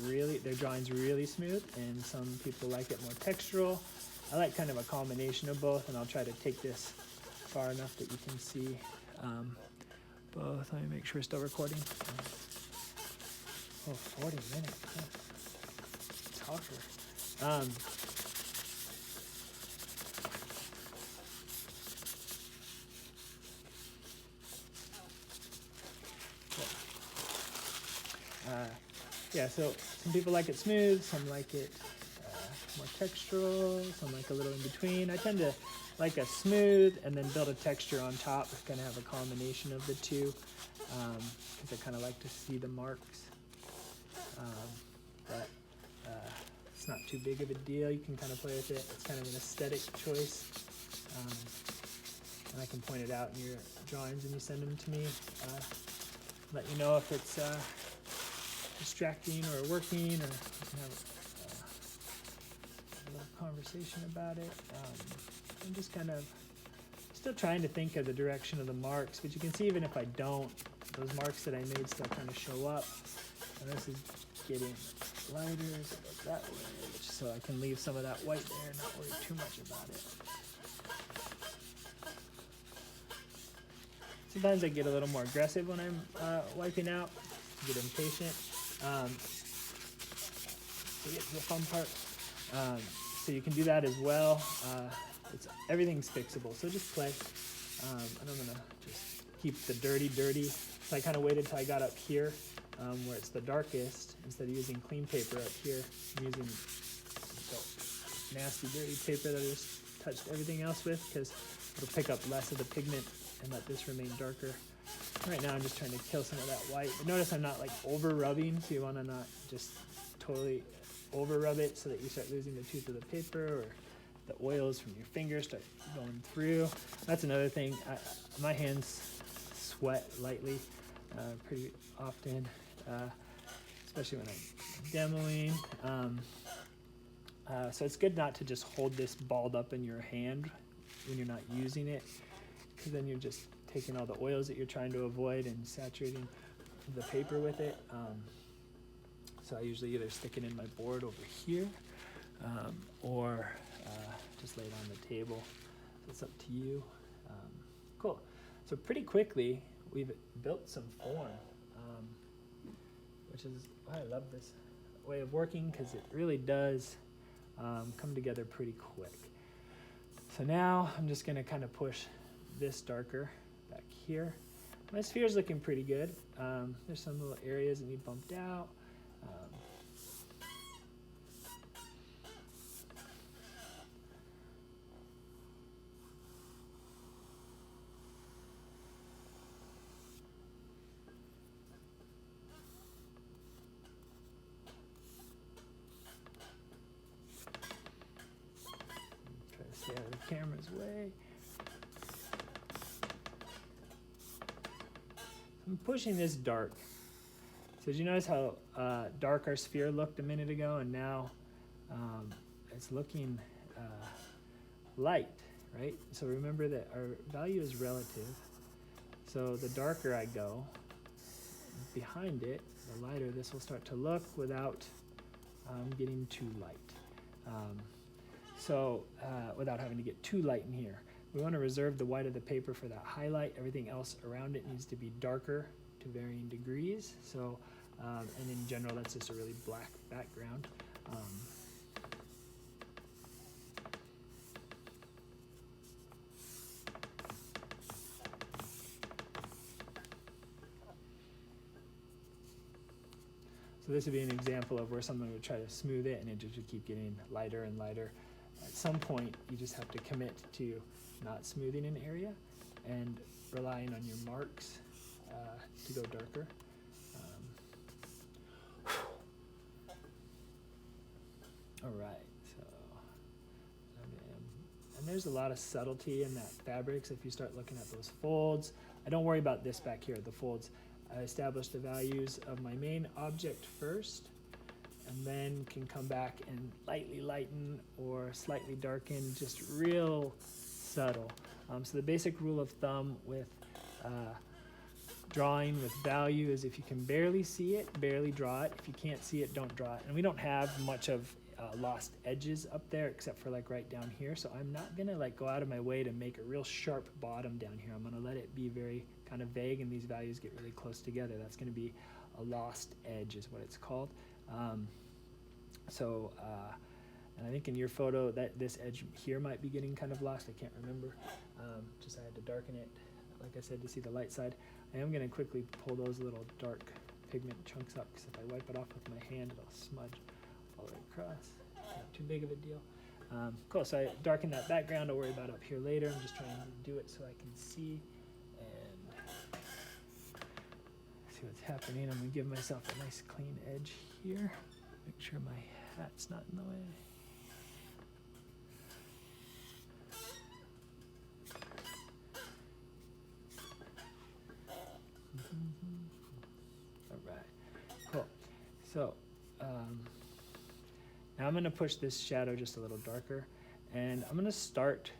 Speaker 1: their drawings really smooth, and some people like it more textural. I like kind of a combination of both, and I'll try to take this far enough that you can see both. Let me make sure it's still recording. 40 minutes. Huh. Talker. Yeah, so some people like it smooth, some like it more textural, some like a little in between. I tend to like a smooth and then build a texture on top. I kind of have a combination of the two because I kind of like to see the marks. But it's not too big of a deal. You can kind of play with it. It's kind of an aesthetic choice. And I can point it out in your drawings when you send them to me. Let you know if it's distracting or working, or we can have a little conversation about it. I'm just kind of still trying to think of the direction of the marks, but you can see even if I don't, those marks that I made still kind of show up. And this is getting lighter, so it goes that way, so I can leave some of that white there and not worry too much about it. Sometimes I get a little more aggressive when I'm wiping out, get impatient. So get to the fun part. So you can do that as well. Everything's fixable, so just play. And I'm gonna just keep the dirty. So I kind of waited till I got up here, where it's the darkest. Instead of using clean paper up here, I'm using the nasty, dirty paper that I just touched everything else with, because it'll pick up less of the pigment and let this remain darker. Right now I'm just trying to kill some of that white. But notice I'm not like over rubbing, so you want to not just totally over rub it so that you start losing the tooth of the paper, or the oils from your fingers start going through. That's another thing. My hands sweat lightly pretty often, especially when I'm demoing. So it's good not to just hold this balled up in your hand when you're not using it, because then you're just taking all the oils that you're trying to avoid and saturating the paper with it. So I usually either stick it in my board over here, or just lay it on the table. So it's up to you. Cool. So pretty quickly, we've built some form, which is why I love this way of working, because it really does come together pretty quick. So now I'm just going to kind of push this darker back here. My sphere's looking pretty good. There's some little areas that need bumped out. Try to stay out of the camera's way. I'm pushing this dark. So did you notice how dark our sphere looked a minute ago, and now it's looking light, right? So remember that our value is relative. So the darker I go, behind it, the lighter this will start to look without getting too light. Without having to get too light in here. We want to reserve the white of the paper for that highlight. Everything else around it needs to be darker to varying degrees. So, and in general, that's just a really black background. So this would be an example of where someone would try to smooth it, and it just would keep getting lighter and lighter. At some point, you just have to commit to not smoothing an area and relying on your marks to go darker. All right, so I am there's a lot of subtlety in that fabric, so if you start looking at those folds, I don't worry about this back here, the folds. I establish the values of my main object first, and then can come back and lightly lighten or slightly darken, just real subtle. So the basic rule of thumb with drawing with value is if you can barely see it, barely draw it. If you can't see it, don't draw it. And we don't have much of lost edges up there except for like right down here, so I'm not gonna like go out of my way to make a real sharp bottom down here. I'm gonna let it be very kind of vague, and these values get really close together. That's gonna be a lost edge is what it's called. And I think in your photo that this edge here might be getting kind of lost. I can't remember. Just I had to darken it, like I said, to see the light side. I am going to quickly pull those little dark pigment chunks up, because if I wipe it off with my hand, it'll smudge all the way across. Not too big of a deal. Cool, so I darkened that background. I'll worry about up here later. I'm just trying to do it so I can see and see what's happening. I'm going to give myself a nice clean edge here. Make sure my hat's not in the way. All right, cool. So now I'm going to push this shadow just a little darker, and I'm going to start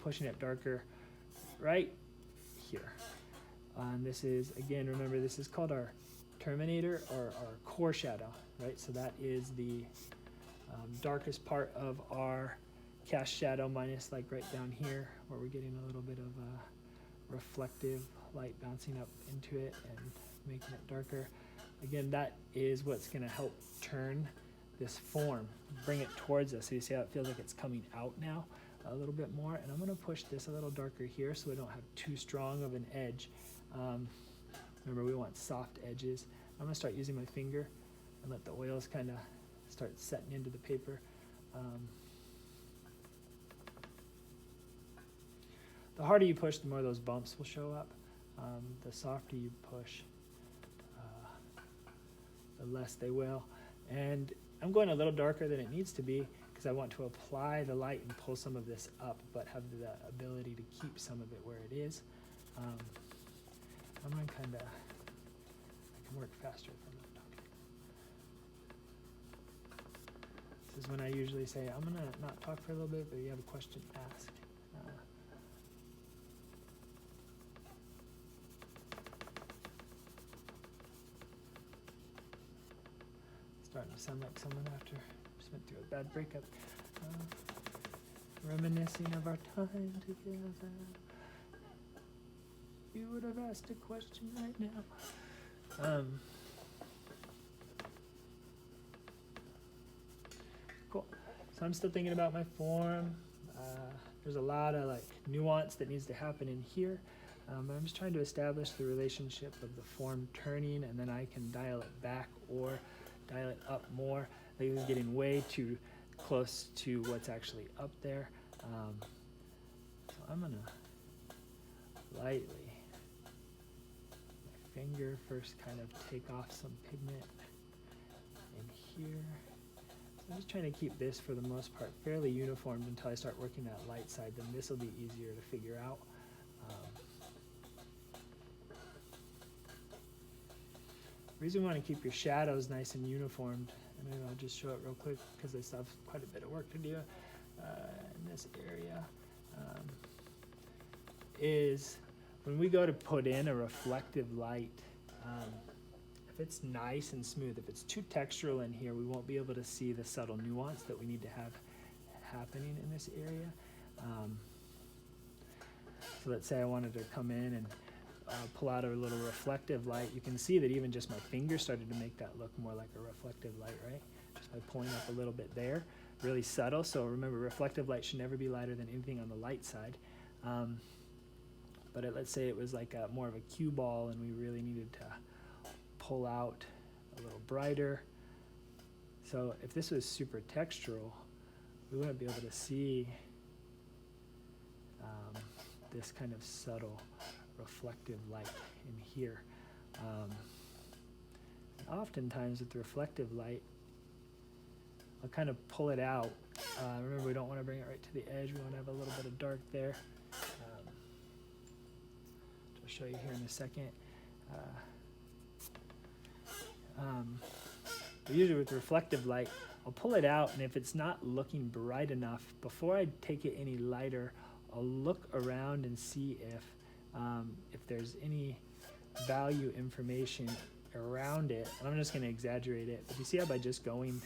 Speaker 1: pushing it darker right here. This is, again, remember, this is called our terminator or our core shadow, right? So that is the darkest part of our cast shadow, minus like right down here where we're getting a little bit of reflective light bouncing up into it and making it darker. Again, that is what's going to help turn this form, bring it towards us. So you see how it feels like it's coming out now a little bit more. And I'm going to push this a little darker here so we don't have too strong of an edge. Remember, we want soft edges. I'm going to start using my finger and let the oils kind of start setting into the paper. The harder you push, the more those bumps will show up. The softer you push, the less they will. And I'm going a little darker than it needs to be because I want to apply the light and pull some of this up, but have the ability to keep some of it where it is. I'm going to kind of, I can work faster if I'm not talking. This is when I usually say, I'm going to not talk for a little bit, but if you have a question, ask. Starting to sound like someone after just went through a bad breakup. Reminiscing of our time together. You would have asked a question right now. Cool. So I'm still thinking about my form. There's a lot of like nuance that needs to happen in here. But I'm just trying to establish the relationship of the form turning, and then I can dial it back or dial it up more. I think it's getting way too close to what's actually up there. So I'm gonna lightly, my finger first, kind of take off some pigment in here. So I'm just trying to keep this, for the most part, fairly uniform until I start working that light side. Then this will be easier to figure out. The reason you want to keep your shadows nice and uniformed, and maybe I'll just show it real quick because I still have quite a bit of work to do in this area, is when we go to put in a reflective light, if it's nice and smooth, if it's too textural in here, we won't be able to see the subtle nuance that we need to have happening in this area. So let's say I wanted to come in and pull out a little reflective light. You can see that even just my finger started to make that look more like a reflective light, right? Just by pulling up a little bit there, really subtle. So remember, reflective light should never be lighter than anything on the light side. But let's say it was like more of a cue ball and we really needed to pull out a little brighter. So if this was super textural, we wouldn't be able to see this kind of subtle reflective light in here. Oftentimes with reflective light, I'll kind of pull it out. Remember, we don't want to bring it right to the edge. We want to have a little bit of dark there. I'll show you here in a second. Usually with reflective light, I'll pull it out, and if it's not looking bright enough, before I take it any lighter, I'll look around and see if there's any value information around it. And I'm just going to exaggerate it, but you see how by just going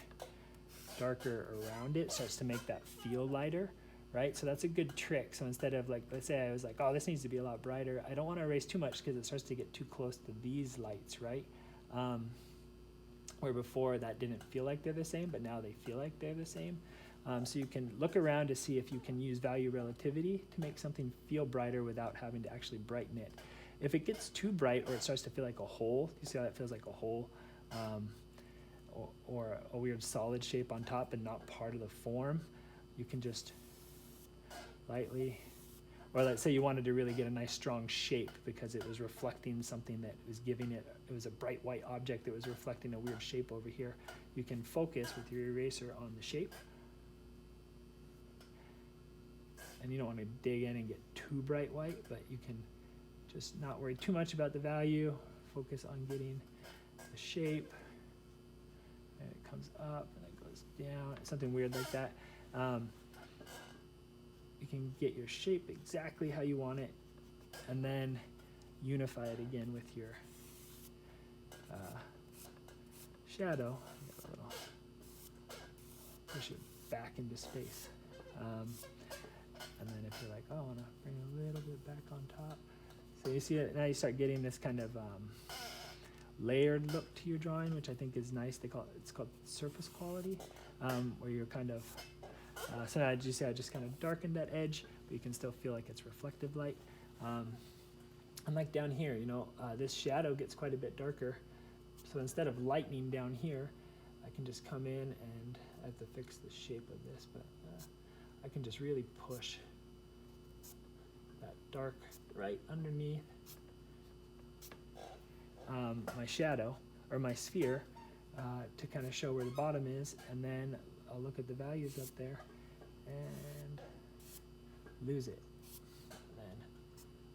Speaker 1: darker around it starts to make that feel lighter, right? So that's a good trick. So instead of, like, let's say I was like, oh, this needs to be a lot brighter, I don't want to erase too much because it starts to get too close to these lights, right? Where before that didn't feel like they're the same, but now they feel like they're the same. So you can look around to see if you can use value relativity to make something feel brighter without having to actually brighten it. If it gets too bright or it starts to feel like a hole, you see how that feels like a hole, or a weird solid shape on top and not part of the form, you can just lightly, or let's say you wanted to really get a nice strong shape because it was reflecting something that was giving it was a bright white object that was reflecting a weird shape over here. You can focus with your eraser on the shape. And you don't want to dig in and get too bright white, but you can just not worry too much about the value. Focus on getting the shape. And it comes up and it goes down, something weird like that. You can get your shape exactly how you want it, and then unify it again with your shadow. Push it back into space. And then if you're like, oh, I want to bring a little bit back on top. So you see it, now you start getting this kind of layered look to your drawing, which I think is nice. It's called surface quality, where you're kind of, so now you see I just kind of darkened that edge, but you can still feel like it's reflective light. And like down here, this shadow gets quite a bit darker. So instead of lightening down here, I can just come in and I have to fix the shape of this, but I can just really push that dark right underneath my shadow or my sphere to kind of show where the bottom is, and then I'll look at the values up there and lose it, and then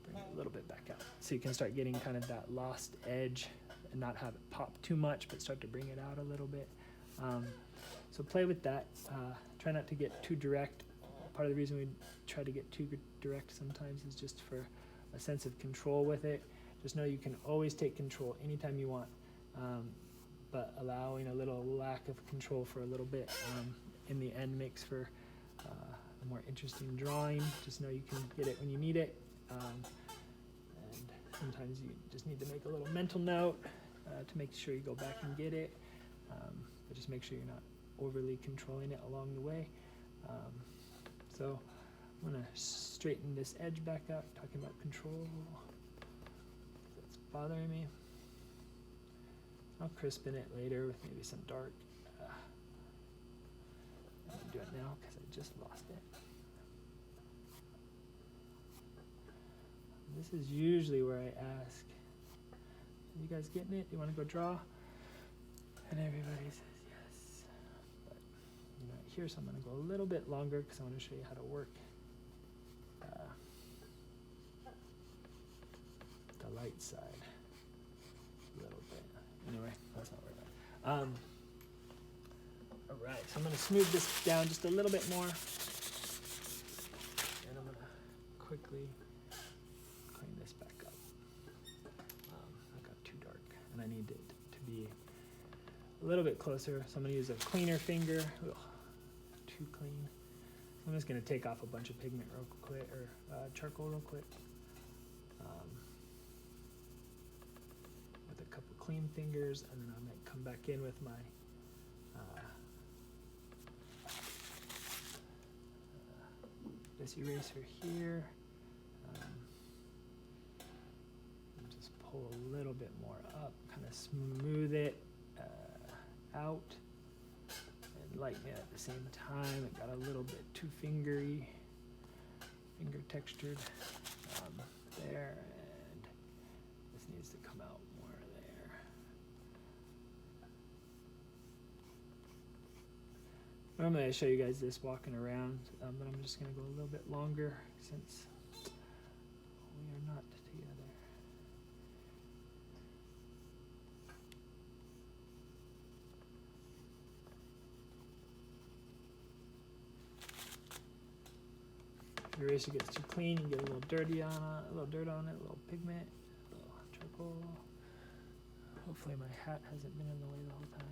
Speaker 1: bring it a little bit back out. So you can start getting kind of that lost edge and not have it pop too much, but start to bring it out a little bit. So play with that. Try not to get too direct. Part of the reason we try to get too direct sometimes is just for a sense of control with it. Just know you can always take control anytime you want, but allowing a little lack of control for a little bit in the end makes for a more interesting drawing. Just know you can get it when you need it, and sometimes you just need to make a little mental note to make sure you go back and get it, but just make sure you're not overly controlling it along the way. So I'm going to straighten this edge back out, talking about control. That's bothering me. I'll crispen it later with maybe some dark. I'm going to do it now because I just lost it. This is usually where I ask, you guys getting it? You want to go draw? And everybody says yes. But you're not here, so I'm going to go a little bit longer because I want to show you how to work the light side a little bit. Anyway, that's not where I'm at. All right, so I'm going to smooth this down just a little bit more. And I'm going to quickly clean this back up. I got too dark, and I need it to be a little bit closer. So I'm going to use a cleaner finger. Ugh, too clean. I'm just going to take off a bunch of pigment real quick, or charcoal real quick. With a couple clean fingers, and then I might come back in with my this eraser here. And just pull a little bit more up, kind of smooth it out, and lighten it at the same time. It got a little bit too finger textured there, and this needs to come out more there. Normally I show you guys this walking around, but I'm just going to go a little bit longer since we are not together. If your eraser gets too clean, you get a little dirty on it, a little dirt on it, a little pigment, a little charcoal. Hopefully my hat hasn't been in the way the whole time.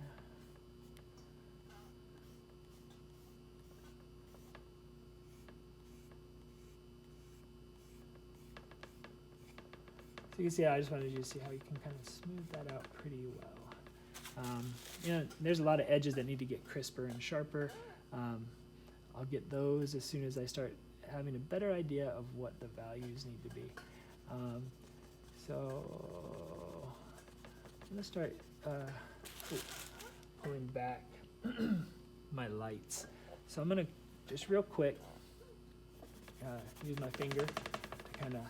Speaker 1: So you can see, I just wanted you to see how you can kind of smooth that out pretty well. You know, there's a lot of edges that need to get crisper and sharper. I'll get those as soon as I start having a better idea of what the values need to be. So I'm going to start pulling back my lights. So I'm going to just real quick use my finger to kind of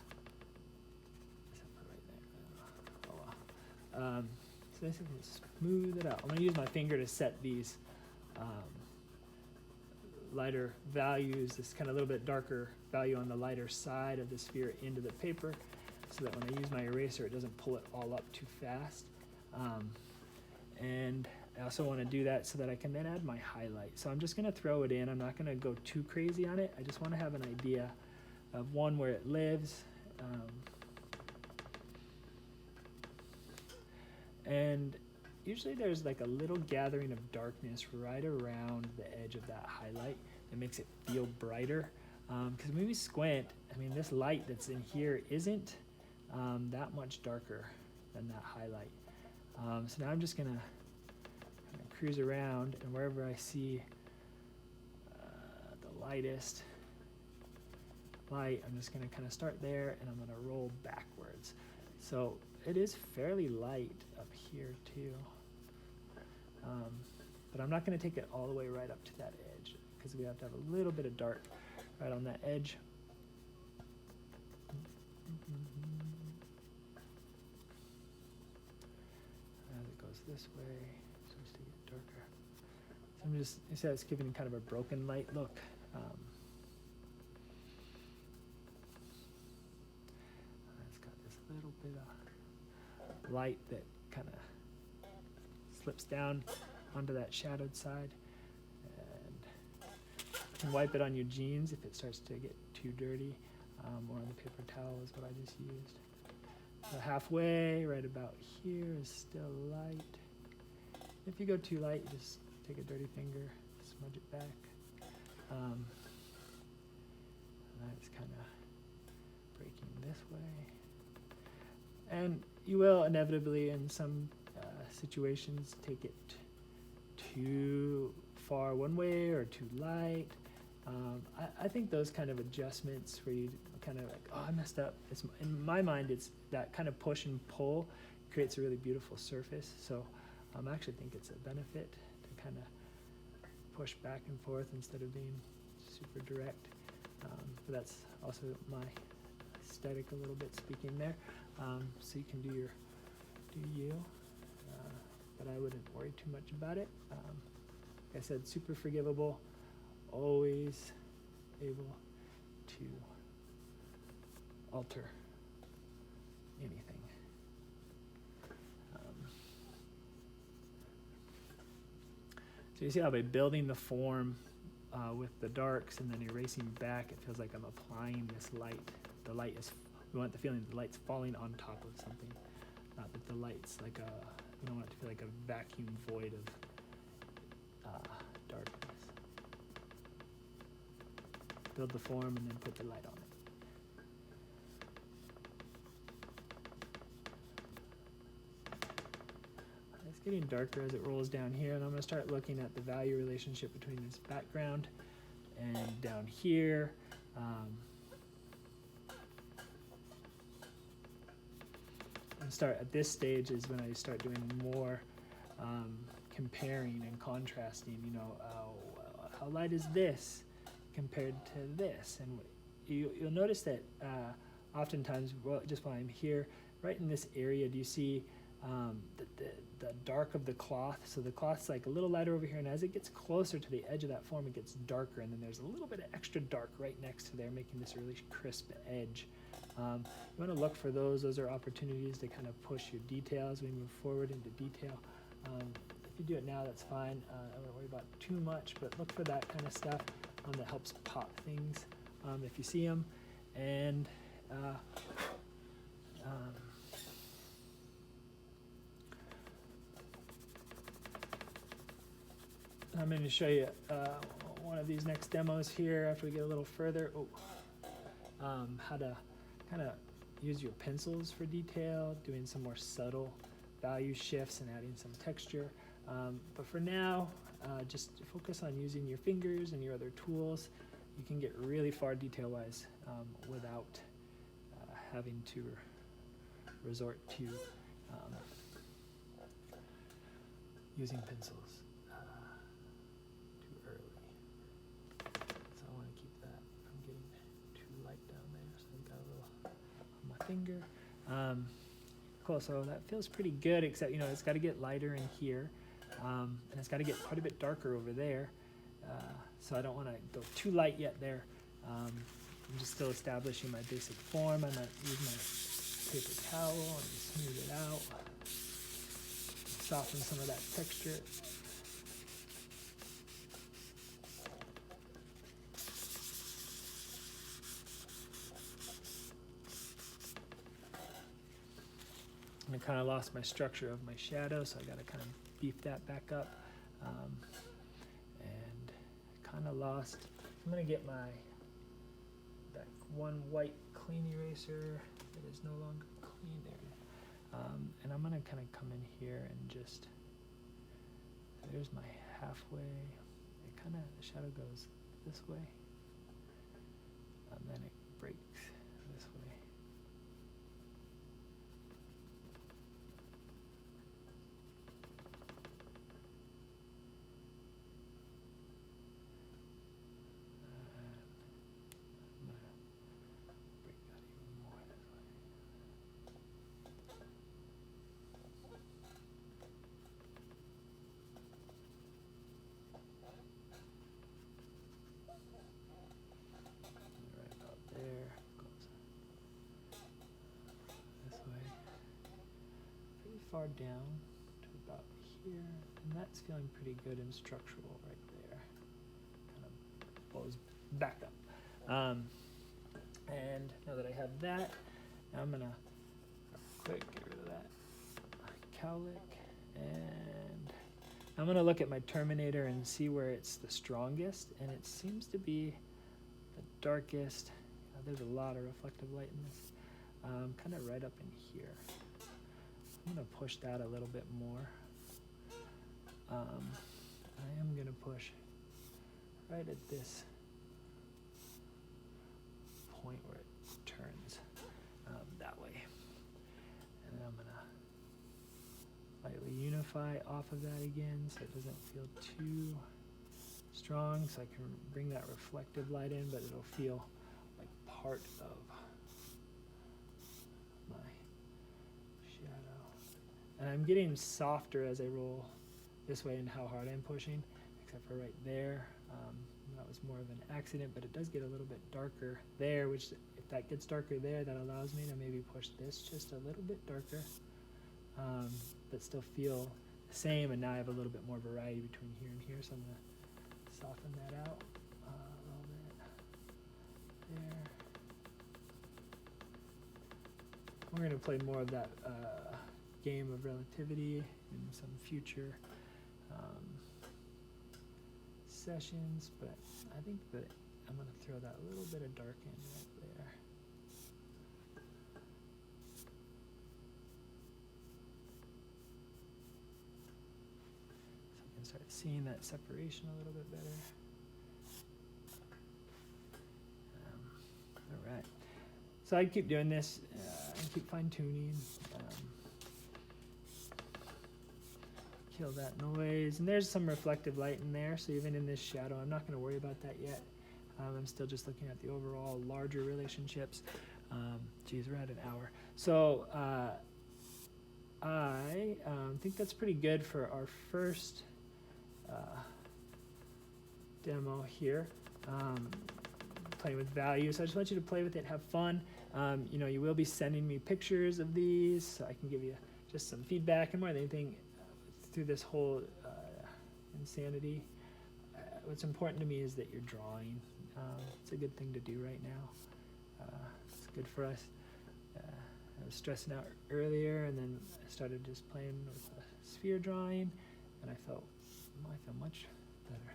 Speaker 1: so this is smooth it out. I'm going to use my finger to set these lighter values, this kind of little bit darker value on the lighter side of the sphere into the paper, so that when I use my eraser it doesn't pull it all up too fast. And I also want to do that so that I can then add my highlight. So I'm just going to throw it in. I'm not going to go too crazy on it. I just want to have an idea of one, where it lives, and usually there's like a little gathering of darkness right around the edge of that highlight that makes it feel brighter. Because when we squint, I mean, this light that's in here isn't that much darker than that highlight. So now I'm just gonna kind of cruise around, and wherever I see the lightest light, I'm just gonna kind of start there, and I'm gonna roll backwards. So it is fairly light up here too, but I'm not going to take it all the way right up to that edge, because we have to have a little bit of dark right on that edge. As it goes this way, it starts to get darker. So I'm just, you see how it's giving kind of a broken light look. It's got this little bit of light that kind of slips down onto that shadowed side, and you can wipe it on your jeans if it starts to get too dirty, or on the paper towel is what I just used. So halfway, right about here, is still light. If you go too light, you just take a dirty finger, smudge it back. And that's kind of breaking this way. And you will inevitably, in some situations, take it too far one way or too light. I think those kind of adjustments where you kind of like, oh, I messed up. It's, in my mind, it's that kind of push and pull creates a really beautiful surface. So I actually think it's a benefit to kind of push back and forth instead of being super direct. But that's also my aesthetic a little bit speaking there. So you can do you, but I wouldn't worry too much about it. Like I said, super forgivable, always able to alter anything. So you see how by building the form with the darks and then erasing back, it feels like I'm applying this light. The light is, we want the feeling the light's falling on top of something, not that the light's like a, we don't want it to feel like a vacuum void of darkness. Build the form and then put the light on it. It's getting darker as it rolls down here, and I'm going to start looking at the value relationship between this background and down here. And start at this stage is when I start doing more comparing and contrasting. You know, how light is this compared to this? And you'll notice that oftentimes, just while I'm here, right in this area, do you see the dark of the cloth. So the cloth's like a little lighter over here, and as it gets closer to the edge of that form, it gets darker, and then there's a little bit of extra dark right next to there, making this really crisp edge. You want to look for those. Those are opportunities to kind of push your detail as we move forward into detail. If you do it now, that's fine. I don't worry about too much, but look for that kind of stuff that helps pop things if you see them. And I'm going to show you one of these next demos here after we get a little further. How to kind of use your pencils for detail, doing some more subtle value shifts and adding some texture. But for now, just focus on using your fingers and your other tools. You can get really far detail-wise without having to resort to using pencils too early. So I want to keep that from getting too light down there. So I've got a little on my finger. Cool, so that feels pretty good, except, you know, it's got to get lighter in here, and it's got to get quite a bit darker over there. So I don't want to go too light yet there. I'm just still establishing my basic form. I might use my paper towel and smooth it out, soften some of that texture. I kind of lost my structure of my shadow, so I got to kind of beef that back up. And kind of lost. I'm going to get that one white clean eraser that is no longer clean there. And I'm going to kind of come in here and just, there's my halfway. It kind of, the shadow goes this way, and then it breaks this way. Far down to about here, and that's feeling pretty good and structural right there. Kind of blows back up. And now that I have that, now I'm gonna quick get rid of that cowlick, and I'm gonna look at my Terminator and see where it's the strongest, and it seems to be the darkest. There's a lot of reflective light in this, kind of right up in here. I'm going to push that a little bit more. I am going to push right at this point where it turns that way. And then I'm going to lightly unify off of that again so it doesn't feel too strong, so I can bring that reflective light in, but it'll feel like part of my shadow. And I'm getting softer as I roll this way and how hard I'm pushing, except for right there. That was more of an accident, but it does get a little bit darker there, which if that gets darker there, that allows me to maybe push this just a little bit darker, but still feel the same. And now I have a little bit more variety between here and here, so I'm going to soften that out a little bit there. We're going to play more of that game of relativity in some future sessions, but I think that I'm going to throw that little bit of dark in right there. So I can start seeing that separation a little bit better. All right. So I keep doing this and keep fine-tuning. Kill that noise, and there's some reflective light in there, so even in this shadow I'm not going to worry about that yet. I'm still just looking at the overall larger relationships. Geez, we're at an hour. So I think that's pretty good for our first demo here. Playing with values. So I just want you to play with it, have fun. You know, you will be sending me pictures of these, so I can give you just some feedback. And more than anything, through this whole insanity, what's important to me is that you're drawing. It's a good thing to do right now. It's good for us. I was stressing out earlier, and then I started just playing with sphere drawing, and I felt much better.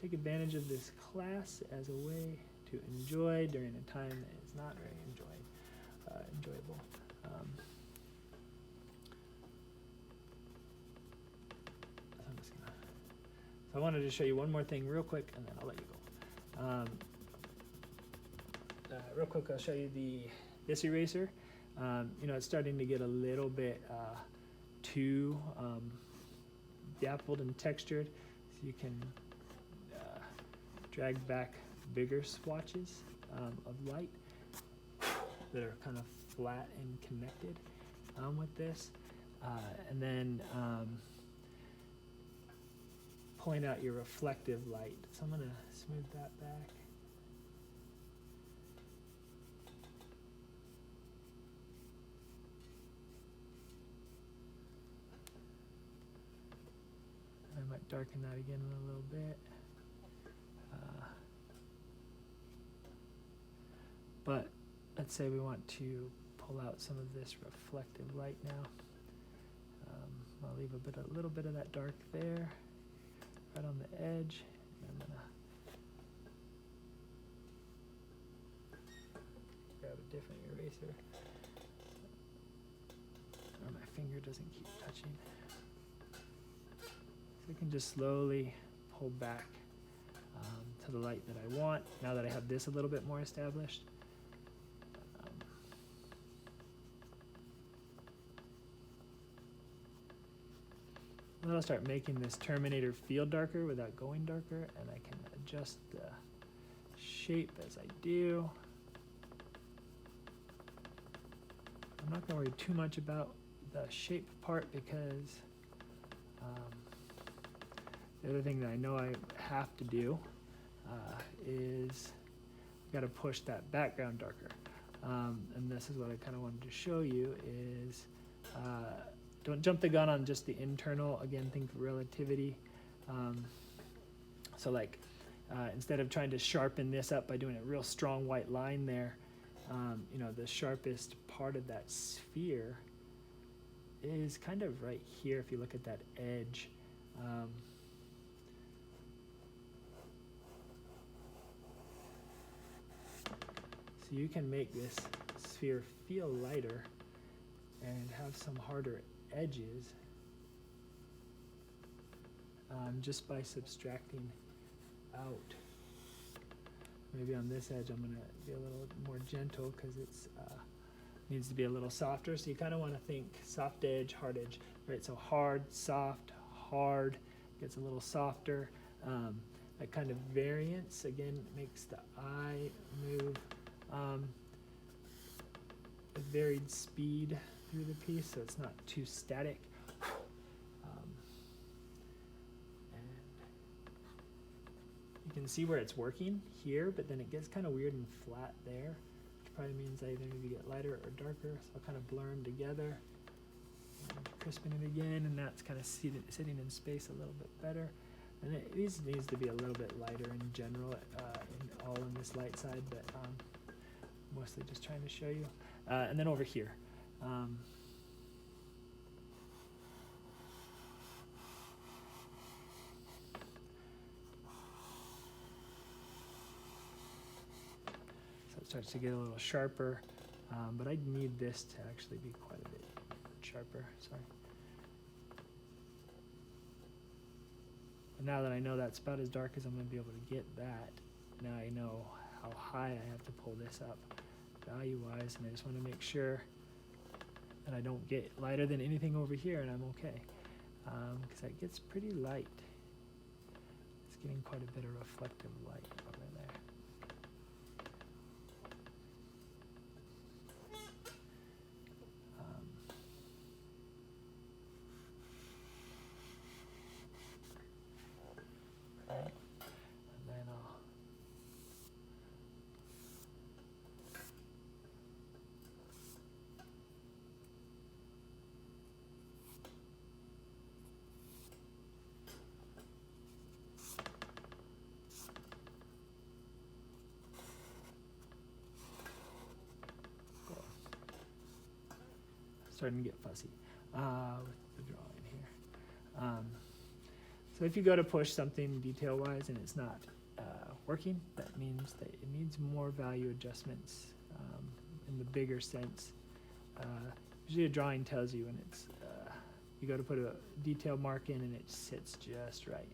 Speaker 1: Take advantage of this class as a way to enjoy during a time that is not very enjoyable. So I wanted to show you one more thing real quick, and then I'll let you go. Real quick, I'll show you this eraser. You know, it's starting to get a little bit too dappled and textured, so you can drag back bigger swatches of light that are kind of flat and connected with this. And then pulling out your reflective light. So I'm going to smooth that back. I might darken that again a little bit. But let's say we want to pull out some of this reflective light now. I'll leave a little bit of that dark there, right on the edge. And I'm gonna grab a different eraser, or my finger doesn't keep touching. So I can just slowly pull back to the light that I want, now that I have this a little bit more established. Then I'll start making this Terminator feel darker without going darker, and I can adjust the shape as I do. I'm not going to worry too much about the shape part, because the other thing that I know I have to do is I've got to push that background darker. And this is what I kind of wanted to show you is don't jump the gun on just the internal. Again, think relativity. So like instead of trying to sharpen this up by doing a real strong white line there, you know, the sharpest part of that sphere is kind of right here if you look at that edge. So you can make this sphere feel lighter and have some harder edges just by subtracting out. Maybe on this edge I'm going to be a little more gentle because it's needs to be a little softer. So you kind of want to think soft edge, hard edge, right? So hard, soft, hard gets a little softer. That kind of variance again makes the eye move at varied speed through the piece, so it's not too static. And you can see where it's working here, but then it gets kind of weird and flat there, which probably means I either need to get lighter or darker, so I'll kind of blur them together. Crisping it again, and that's kind of sitting in space a little bit better. And it needs to be a little bit lighter in general, all in this light side, but mostly just trying to show you. And then over here. So it starts to get a little sharper, but I need this to actually be quite a bit sharper, sorry. But now that I know that's about as dark as I'm going to be able to get that, now I know how high I have to pull this up value-wise, and I just want to make sure that I don't get lighter than anything over here, and I'm okay, because that gets pretty light. It's getting quite a bit of reflective light over there. starting to get fussy with the drawing here. So if you go to push something detail-wise and it's not working, that means that it needs more value adjustments in the bigger sense. Usually a drawing tells you when it's, you go to put a detail mark in and it sits just right,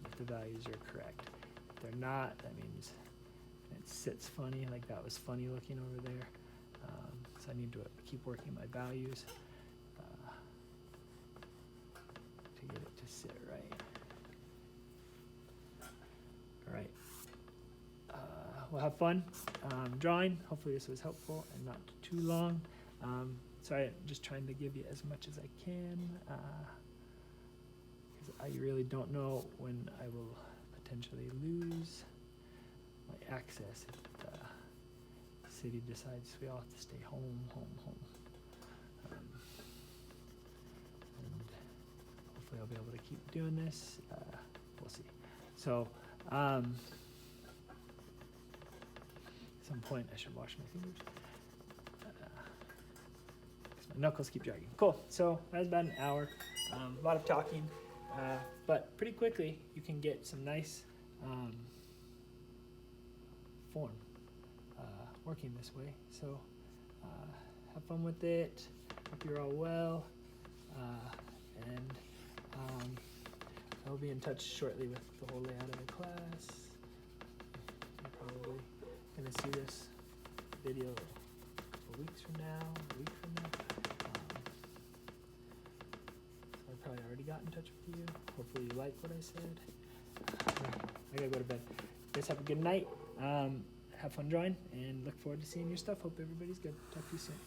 Speaker 1: if the values are correct. If they're not, that means it sits funny, like that was funny looking over there. So I need to keep working my values to get it to sit right. All right. We'll have fun drawing. Hopefully this was helpful and not too long. Sorry, I'm just trying to give you as much as I can, because I really don't know when I will potentially lose my access if the city decides we all have to stay home. And hopefully I'll be able to keep doing this. We'll see. So, at some point I should wash my fingers. My knuckles keep dragging. Cool. So that was about an hour. A lot of talking, but pretty quickly you can get some nice form working this way. So have fun with it. Hope you're all well, and I'll be in touch shortly with the whole layout of the class. You're probably going to see this video a couple weeks from now, a week from now. So I probably already got in touch with you. Hopefully you like what I said. I gotta go to bed. You guys have a good night. Have fun drawing and look forward to seeing your stuff. Hope everybody's good. Talk to you soon.